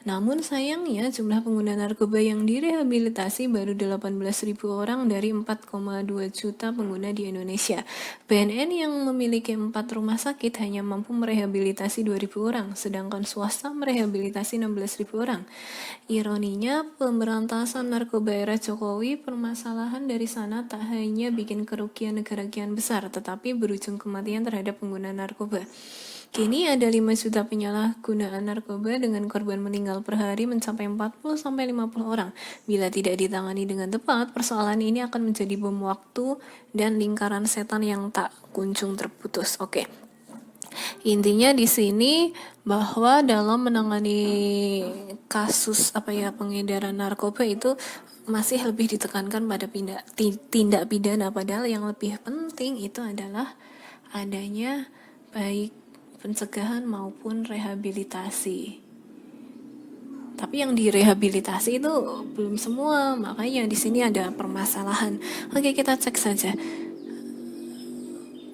Namun sayangnya jumlah pengguna narkoba yang direhabilitasi baru 18.000 orang dari 4,2 juta pengguna di Indonesia. BNN yang memiliki 4 rumah sakit hanya mampu merehabilitasi 2.000 orang, sedangkan swasta merehabilitasi 16.000 orang. Ironinya, pemberantasan narkoba era Jokowi, permasalahan dari sana tak hanya bikin kerugian negara kian besar, tetapi berujung kematian terhadap pengguna narkoba. Kini ada 5 juta penyalahgunaan narkoba dengan korban meninggal per hari mencapai 40-50 orang. Bila tidak ditangani dengan tepat, persoalan ini akan menjadi bom waktu dan lingkaran setan yang tak kunjung terputus. Oke. Intinya di sini bahwa dalam menangani kasus pengedaran narkoba itu masih lebih ditekankan pada tindak pidana, padahal yang lebih penting itu adalah adanya baik pencegahan maupun rehabilitasi. Tapi yang direhabilitasi itu belum semua, makanya di sini ada permasalahan. Oke, kita cek saja.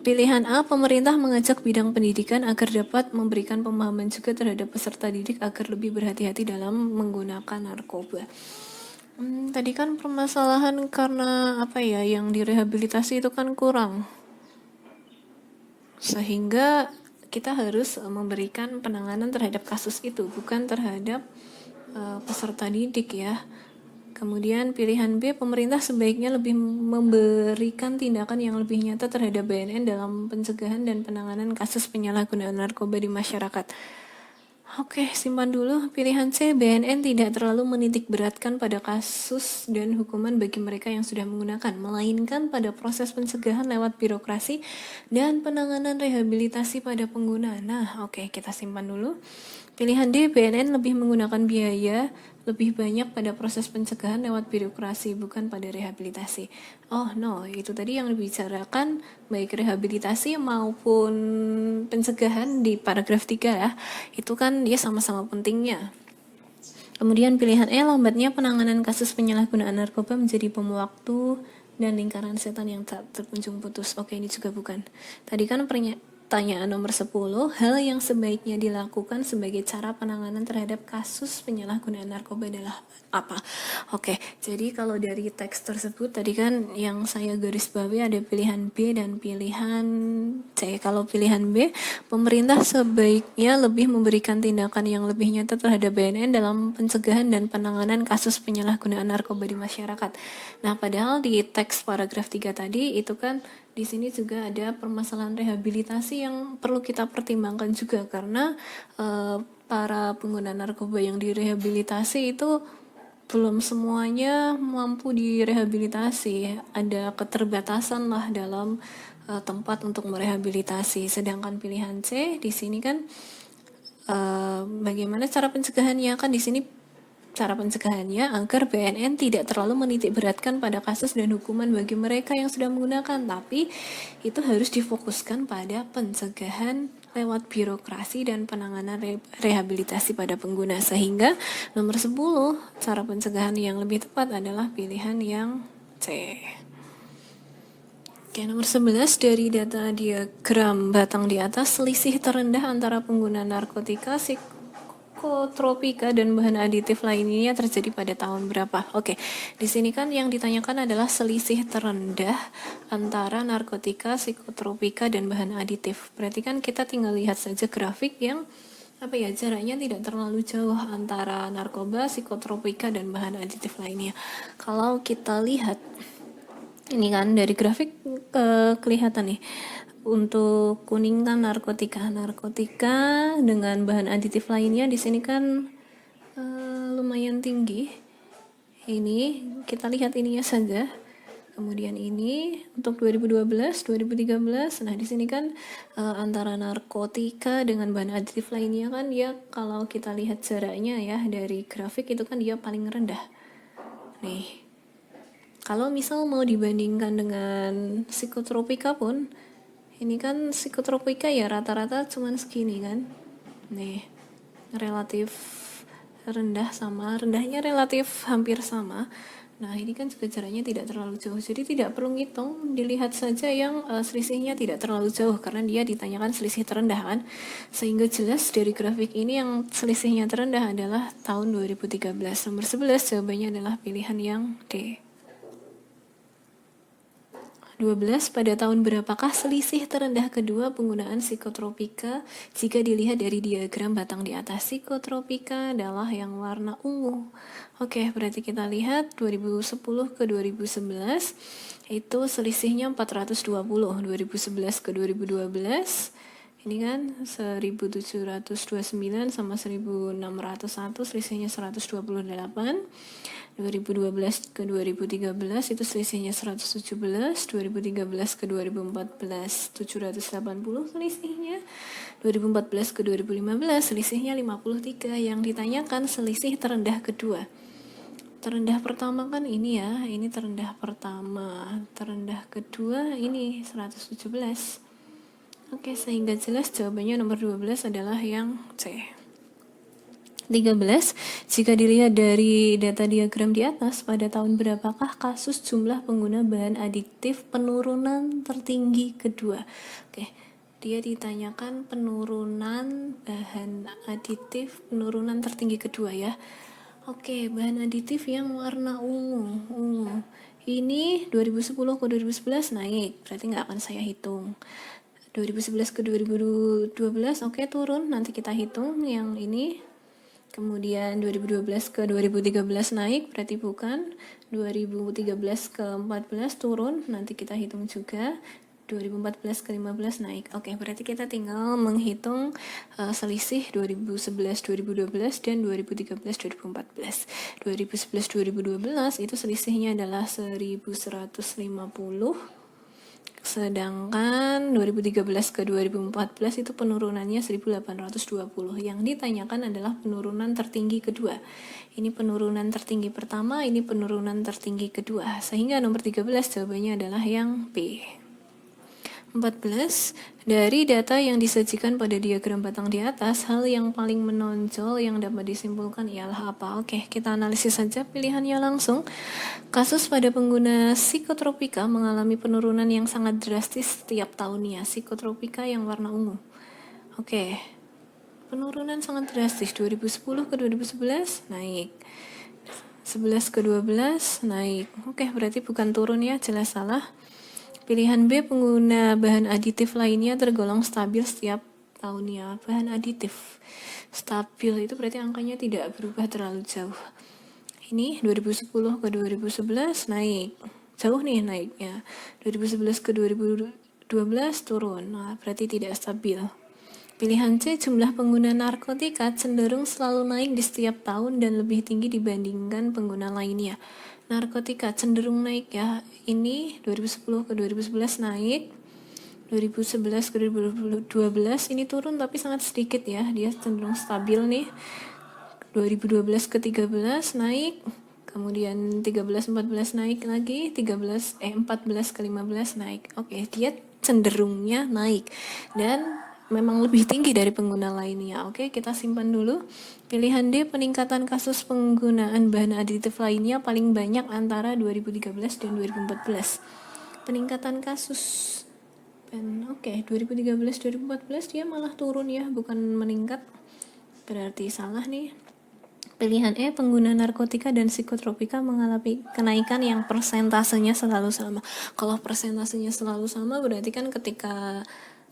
Pilihan A, pemerintah mengajak bidang pendidikan agar dapat memberikan pemahaman juga terhadap peserta didik agar lebih berhati-hati dalam menggunakan narkoba. Tadi kan permasalahan karena yang direhabilitasi itu kan kurang. Sehingga kita harus memberikan penanganan terhadap kasus itu, bukan terhadap peserta didik ya. Kemudian pilihan B, pemerintah sebaiknya lebih memberikan tindakan yang lebih nyata terhadap BNN dalam pencegahan dan penanganan kasus penyalahgunaan narkoba di masyarakat. Oke, simpan dulu. Pilihan C, BNN tidak terlalu menitik beratkan pada kasus dan hukuman bagi mereka yang sudah menggunakan, melainkan pada proses pencegahan lewat birokrasi dan penanganan rehabilitasi pada pengguna. Nah, oke, kita simpan dulu. Pilihan D, BNN lebih menggunakan biaya lebih banyak pada proses pencegahan lewat birokrasi, bukan pada rehabilitasi. Oh no, itu tadi yang dibicarakan baik rehabilitasi maupun pencegahan di paragraf 3 ya. Itu kan dia sama-sama pentingnya. Kemudian pilihan E, lambatnya penanganan kasus penyalahgunaan narkoba menjadi bom waktu dan lingkaran setan yang tak terkunjung putus. Oke, ini juga bukan. Tadi kan pertanyaan nomor 10, hal yang sebaiknya dilakukan sebagai cara penanganan terhadap kasus penyalahgunaan narkoba adalah apa? Oke, jadi kalau dari teks tersebut tadi kan yang saya garis bawahi ada pilihan B dan pilihan C. Kalau pilihan B, pemerintah sebaiknya lebih memberikan tindakan yang lebih nyata terhadap BNN dalam pencegahan dan penanganan kasus penyalahgunaan narkoba di masyarakat. Nah, padahal di teks paragraf 3 tadi itu kan di sini juga ada permasalahan rehabilitasi yang perlu kita pertimbangkan juga, karena para pengguna narkoba yang direhabilitasi itu belum semuanya mampu direhabilitasi. Ada keterbatasan lah dalam tempat untuk merehabilitasi. Sedangkan pilihan C di sini kan bagaimana cara pencegahannya? Kan di sini cara pencegahannya agar BNN tidak terlalu menitik beratkan pada kasus dan hukuman bagi mereka yang sudah menggunakan, tapi itu harus difokuskan pada pencegahan lewat birokrasi dan penanganan rehabilitasi pada pengguna. Sehingga nomor 10, cara pencegahan yang lebih tepat adalah pilihan yang C. Oke, nomor 11, dari data diagram batang di atas, selisih terendah antara pengguna narkotika, psikotropika, dan bahan aditif lainnya terjadi pada tahun berapa? Oke, di sini kan yang ditanyakan adalah selisih terendah antara narkotika, psikotropika, dan bahan aditif. Berarti kan kita tinggal lihat saja grafik yang jaraknya tidak terlalu jauh antara narkoba, psikotropika, dan bahan aditif lainnya. Kalau kita lihat ini kan dari grafik kelihatan nih, untuk kuning kan narkotika dengan bahan aditif lainnya di sini kan lumayan tinggi. Ini kita lihat ininya saja. Kemudian ini untuk 2012, 2013. Nah, di sini kan antara narkotika dengan bahan aditif lainnya kan dia, kalau kita lihat jaraknya ya dari grafik itu kan dia paling rendah. Nih. Kalau misal mau dibandingkan dengan psikotropika pun, ini kan psikotropika ya rata-rata cuman segini kan. Nih, relatif rendahnya relatif hampir sama. Nah, ini kan juga jaraknya tidak terlalu jauh. Jadi tidak perlu ngitung, dilihat saja yang selisihnya tidak terlalu jauh karena dia ditanyakan selisih terendah kan. Sehingga jelas dari grafik ini yang selisihnya terendah adalah tahun 2013. Nomor 11 jawabannya adalah pilihan yang D. 12. Pada tahun berapakah selisih terendah kedua penggunaan psikotropika? Jika dilihat dari diagram batang di atas, psikotropika adalah yang warna ungu. Oke, berarti kita lihat 2010 ke 2011 itu selisihnya 420, 2011 ke 2012 ini kan 1729 sama 1601, selisihnya 128. 2012 ke 2013 itu selisihnya 117, 2013 ke 2014 780 selisihnya, 2014 ke 2015 selisihnya 53. Yang ditanyakan selisih terendah kedua. Terendah pertama kan ini ya, ini terendah pertama. Terendah kedua ini 117. Oke, sehingga jelas jawabannya nomor 12 adalah yang C. 13. Jika dilihat dari data diagram di atas, pada tahun berapakah kasus jumlah pengguna bahan aditif penurunan tertinggi kedua? Oke, dia ditanyakan penurunan bahan aditif penurunan tertinggi kedua ya. Oke, bahan aditif yang warna ungu. Ini 2010 ke 2011 naik, berarti nggak akan saya hitung. 2011 ke 2012 oke turun, nanti kita hitung yang ini. Kemudian 2012 ke 2013 naik, berarti bukan. 2013 ke 14 turun, nanti kita hitung juga. 2014 ke 15 naik. Oke, berarti kita tinggal menghitung selisih 2011 2012 dan 2013 2014. 2011 2012 itu selisihnya adalah 1150. Sedangkan 2013 ke 2014 itu penurunannya 1820. Yang ditanyakan adalah penurunan tertinggi kedua. Ini penurunan tertinggi pertama, ini penurunan tertinggi kedua. Sehingga nomor 13 jawabannya adalah yang B. 14. Dari data yang disajikan pada diagram batang di atas, hal yang paling menonjol yang dapat disimpulkan ialah apa? Oke, kita analisis saja pilihannya langsung. Kasus pada pengguna psikotropika mengalami penurunan yang sangat drastis setiap tahunnya. Psikotropika yang warna ungu. Oke, penurunan sangat drastis. 2010 ke 2011 naik. 11 ke 12 naik. Oke, berarti bukan turun ya, jelas salah. Pilihan B, pengguna bahan aditif lainnya tergolong stabil setiap tahunnya. Bahan aditif stabil itu berarti angkanya tidak berubah terlalu jauh. Ini 2010 ke 2011 naik. Jauh nih naiknya. 2011 ke 2012 turun. Nah, berarti tidak stabil. Pilihan C, jumlah pengguna narkotika cenderung selalu naik di setiap tahun dan lebih tinggi dibandingkan pengguna lainnya. Narkotika cenderung naik ya, ini 2010 ke 2011 naik, 2011 ke 2012 ini turun tapi sangat sedikit ya, dia cenderung stabil nih. 2012 ke 13 naik, kemudian 13-14 naik lagi, 14 ke 15 naik. Oke, dia cenderungnya naik dan memang lebih tinggi dari pengguna lainnya. Oke, kita simpan dulu. Pilihan D, peningkatan kasus penggunaan bahan aditif lainnya paling banyak antara 2013 dan 2014. Peningkatan kasus Oke, 2013-2014 dia malah turun ya, bukan meningkat. Berarti salah nih. Pilihan E, pengguna narkotika dan psikotropika mengalami kenaikan yang persentasenya selalu sama. Kalau persentasenya selalu sama berarti kan ketika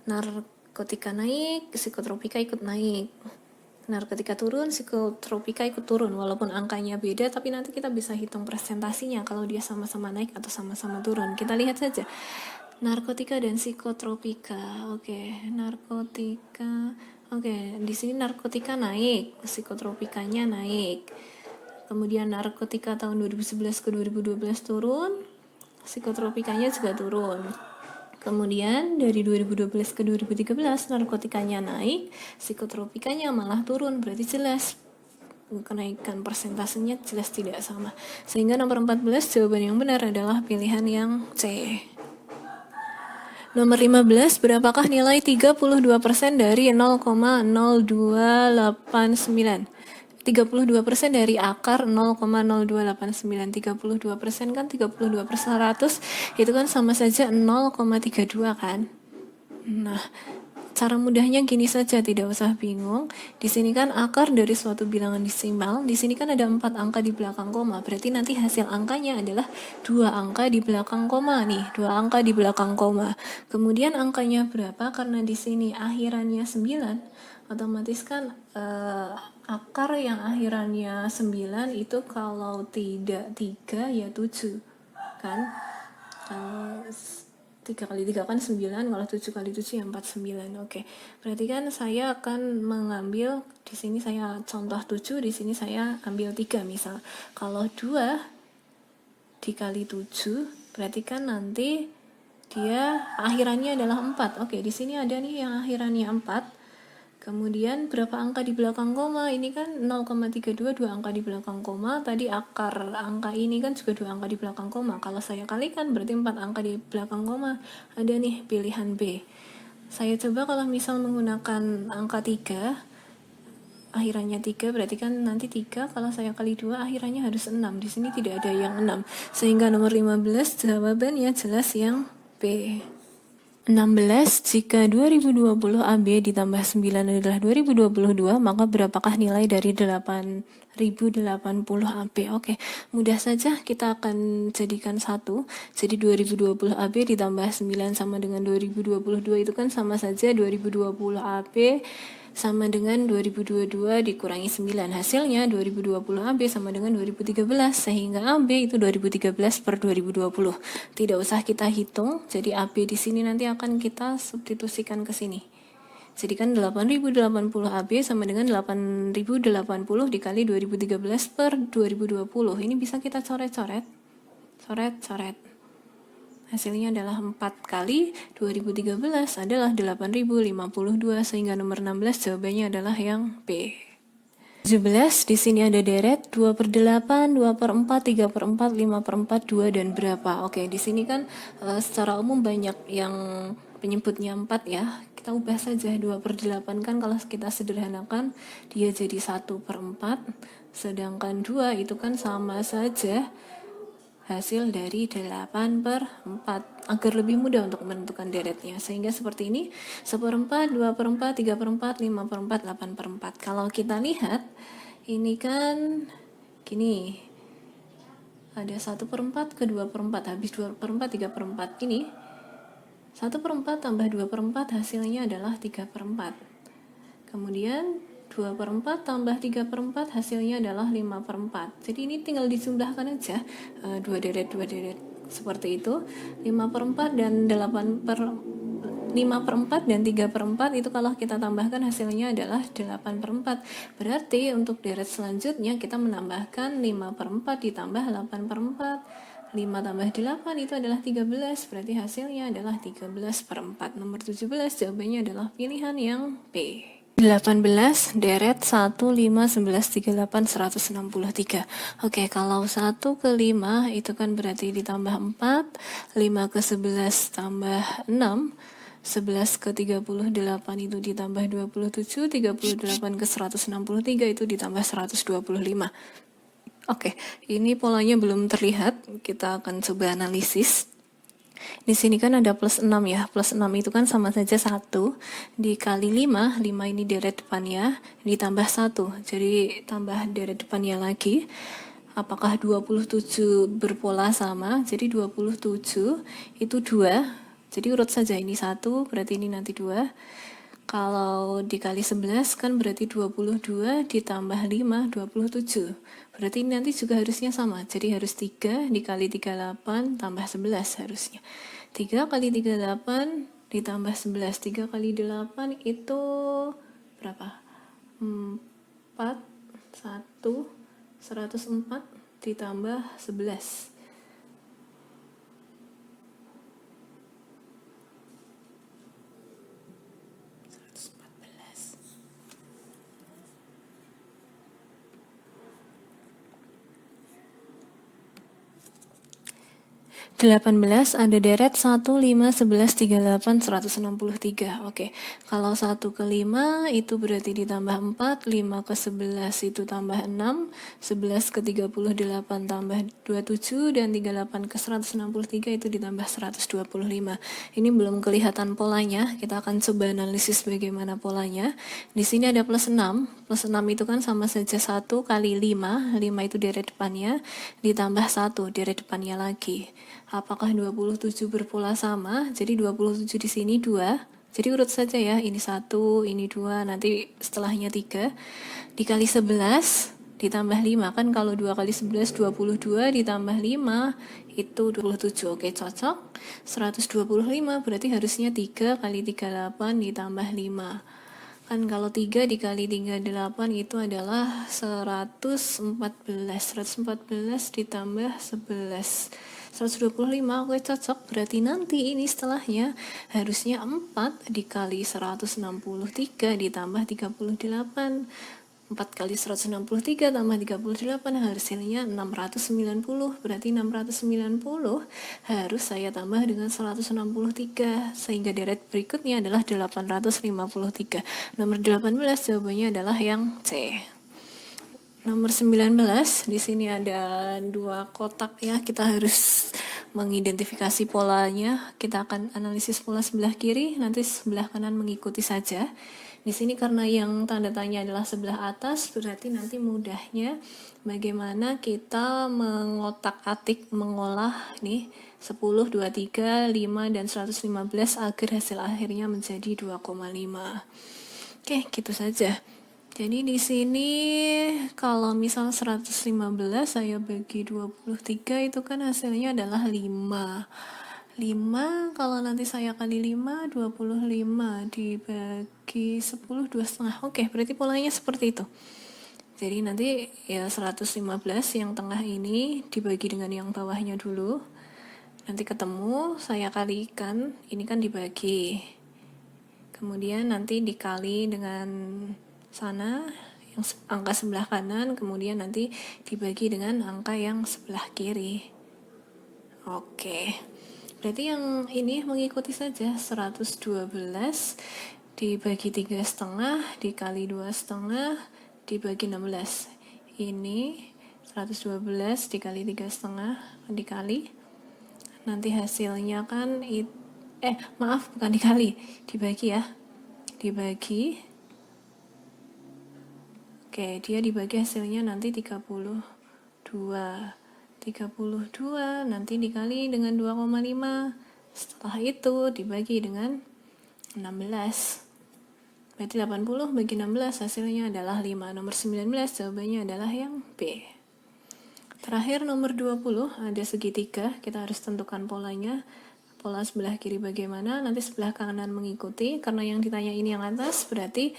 narkotika naik, psikotropika ikut naik. Narkotika turun, psikotropika ikut turun. Walaupun angkanya beda, tapi nanti kita bisa hitung presentasinya kalau dia sama-sama naik atau sama-sama turun. Kita lihat saja. Narkotika dan psikotropika. Oke, narkotika. Oke, di sini narkotika naik, psikotropikanya naik. Kemudian narkotika tahun 2011 ke 2012 turun, psikotropikanya juga turun. Kemudian dari 2012 ke 2013 narkotikanya naik, psikotropikanya malah turun. Berarti jelas kenaikan persentasenya jelas tidak sama. Sehingga nomor 14 jawaban yang benar adalah pilihan yang C. Nomor 15, berapakah nilai 32% dari 0,0289? 32% dari akar 0,0289. 32% kan 32/100, itu kan sama saja 0,32 kan? Nah, cara mudahnya gini saja, tidak usah bingung. Di sini kan akar dari suatu bilangan desimal. Di sini kan ada 4 angka di belakang koma. Berarti nanti hasil angkanya adalah 2 angka di belakang koma nih, 2 angka di belakang koma. Kemudian angkanya berapa? Karena di sini akhirannya 9, otomatis kan akar yang akhirannya 9 itu kalau tidak 3 ya 7 kan. 3 kali 3 kan 9, kalau 7 kali 7 ya 49. Oke. Berarti kan saya akan mengambil di sini saya contoh 7, di sini saya ambil 3 misal. Kalau 2 dikali 7 berarti kan nanti dia akhirannya adalah 4. Oke, di sini ada nih yang akhirannya 4. Kemudian berapa angka di belakang koma? Ini kan 0,32, 2 angka di belakang koma. Tadi akar angka ini kan juga 2 angka di belakang koma. Kalau saya kalikan berarti 4 angka di belakang koma. Ada nih pilihan B. Saya coba kalau misal menggunakan angka 3, akhirannya 3 berarti kan nanti 3 kalau saya kali 2 akhirannya harus 6. Di sini tidak ada yang 6. Sehingga nomor 15 jawabannya jelas yang B. 16, jika 2020 AB ditambah 9 adalah 2022, maka berapakah nilai dari 8080 AB? Oke, mudah saja kita akan jadikan satu. Jadi 2020 AB ditambah 9 sama dengan 2022 itu kan sama saja 2020 AB sama dengan 2022 dikurangi 9. Hasilnya 2020 AB sama dengan 2013, sehingga AB itu 2013/2020. Tidak usah kita hitung, jadi AB di sini nanti akan kita substitusikan ke sini. Jadi kan 8080 AB sama dengan 8080 dikali 2013/2020. Ini bisa kita coret-coret. Coret-coret. Hasilnya adalah 4 kali 2013 adalah 8052, sehingga nomor 16 jawabannya adalah yang B. 17, di sini ada deret 2/8, 2/4, 3/4, 5/4, 2 dan berapa. Oke, di sini kan secara umum banyak yang penyebutnya 4 ya. Kita ubah saja 2/8 kan kalau kita sederhanakan dia jadi 1/4, sedangkan 2 itu kan sama saja hasil dari 8/4 agar lebih mudah untuk menentukan deretnya, sehingga seperti ini 1/4, 2/4, 3/4, 5/4, 8/4. Kalau kita lihat ini kan gini, ada 1/4 ke 2/4, habis 2/4, 3/4. Ini 1/4 tambah 2/4 hasilnya adalah 3/4. Kemudian 2/4 tambah 3/4 hasilnya adalah 5/4. Jadi ini tinggal dijumlahkan aja, 2 deret seperti itu. 5/4 dan 5/4 dan 3/4 itu kalau kita tambahkan hasilnya adalah 8/4. Berarti untuk deret selanjutnya kita menambahkan 5/4 ditambah 8/4. 5 tambah 8 itu adalah 13, berarti hasilnya adalah 13/4. Nomor 17 jawabannya adalah pilihan yang B. 18 deret 1, 5, 11, 38, 163. Oke, kalau 1 ke 5 itu kan berarti ditambah 4, 5 ke 11 tambah 6, 11 ke 38 itu ditambah 27, 38 ke 163 itu ditambah 125. Oke, ini polanya belum terlihat, kita akan coba analisis. Di sini kan ada plus 6 ya, plus 6 itu kan sama saja 1 dikali 5, 5 ini deret depannya, ditambah 1, jadi tambah deret depannya lagi. Apakah 27 berpola sama? Jadi 27 itu 2, jadi urut saja, ini 1, berarti ini nanti 2. Kalau dikali 11 kan berarti 22 ditambah 5, 27. Berarti ini nanti juga harusnya sama. Jadi harus 3 dikali 38 tambah 11 harusnya. 3 kali 38 ditambah 11. 3 kali 8 itu berapa? 4, 1, 104 ditambah 11. 18 ada deret 1, 5, 11, 38, 163. Oke, kalau 1 ke 5 itu berarti ditambah 4, 5 ke 11 itu tambah 6, 11 ke 38 tambah 27, dan 38 ke 163 itu ditambah 125. Ini belum kelihatan polanya, kita akan coba analisis bagaimana polanya. Di sini ada plus 6, plus 6 itu kan sama saja 1 kali 5, 5 itu deret depannya, ditambah 1 deret depannya lagi. Apakah 27 berpola sama? Jadi 27 di sini 2. Jadi urut saja ya, ini 1, ini 2, nanti setelahnya 3. Dikali 11 ditambah 5, kan kalau 2 kali 11 22 ditambah 5 itu 27. Oke, cocok. 125 berarti harusnya 3 kali 38 ditambah 5. Kan kalau 3 dikali 38 itu adalah 114. 114 ditambah 11. 125, oke cocok. Berarti nanti ini setelahnya harusnya 4 dikali 163 ditambah 38. 4 kali 163 tambah 38 hasilnya 690. Berarti 690 harus saya tambah dengan 163, sehingga deret berikutnya adalah 853. Nomor 18 jawabannya adalah yang C. Nomor 19, di sini ada 2 kotak ya, kita harus mengidentifikasi polanya. Kita akan analisis pola sebelah kiri, nanti sebelah kanan mengikuti saja. Di sini karena yang tanda tanya adalah sebelah atas, berarti nanti mudahnya bagaimana kita mengotak-atik, mengolah nih 10, 23, 5, dan 115 agar hasil akhirnya menjadi 2,5. Oke, gitu saja. Jadi di sini kalau misal 115 saya bagi 23 itu kan hasilnya adalah 5. 5 kalau nanti saya kali 5, 25 dibagi 10, 2,5. Oke, berarti polanya seperti itu. Jadi nanti ya 115 yang tengah ini dibagi dengan yang bawahnya dulu. Nanti ketemu, saya kalikan, ini kan dibagi. Kemudian nanti dikali dengan sana yang angka sebelah kanan, kemudian nanti dibagi dengan angka yang sebelah kiri. Oke, berarti yang ini mengikuti saja. 112 dibagi 3,5 dikali 2,5 dibagi 16. Ini 112 dikali 3,5 dikali, nanti hasilnya kan bukan dikali, dibagi ya, dibagi. Oke, dia dibagi hasilnya nanti 32 nanti dikali dengan 2,5, setelah itu dibagi dengan 16. Berarti 80 bagi 16 hasilnya adalah 5. Nomor 19 jawabannya adalah yang B. Terakhir nomor 20, ada segitiga, kita harus tentukan polanya. pola sebelah kiri bagaimana, nanti sebelah kanan mengikuti. Karena yang ditanya ini yang atas, berarti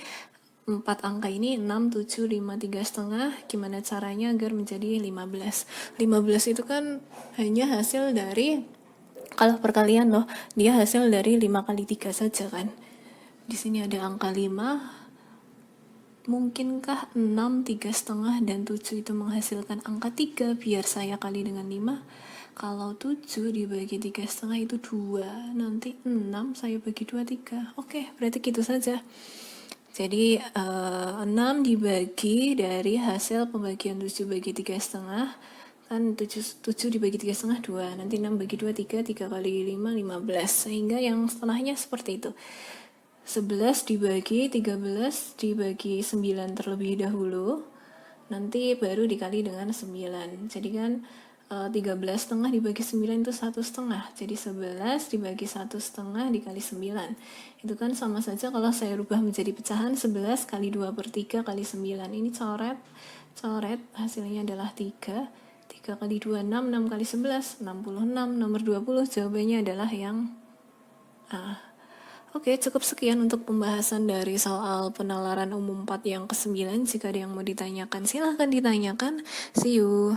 4 angka ini 6, 7, 5, 3 setengah. Gimana caranya agar menjadi 15? 15 itu kan hanya hasil dari, kalau perkalian loh, dia hasil dari 5 kali 3 saja kan. Di sini ada angka 5, mungkinkah 6, 3 setengah, dan 7 itu menghasilkan angka 3? Biar saya kali dengan 5. Kalau 7 dibagi 3 setengah itu 2. Nanti 6 saya bagi 2, 3. Oke, berarti gitu saja. Jadi 6 dibagi dari hasil pembagian 7 bagi 3 setengah. Kan 7 dibagi 3 setengah 2. Nanti 6 bagi 2, 3. 3 kali 5, 15. Sehingga yang setelahnya seperti itu. 11 dibagi 13 dibagi 9 terlebih dahulu, nanti baru dikali dengan 9. Jadi kan 13 setengah dibagi 9 itu 1 setengah, jadi 11 dibagi 1 setengah dikali 9. Itu kan sama saja kalau saya rubah menjadi pecahan, 11 kali 2 per 3 kali 9. Ini coret, hasilnya adalah 3. 3 kali 2, 6, 6 kali 11, 66. Nomor 20 jawabannya adalah yang A. Oke, cukup sekian untuk pembahasan dari soal penalaran umum 4 yang ke-9. Jika ada yang mau ditanyakan, silahkan ditanyakan. See you.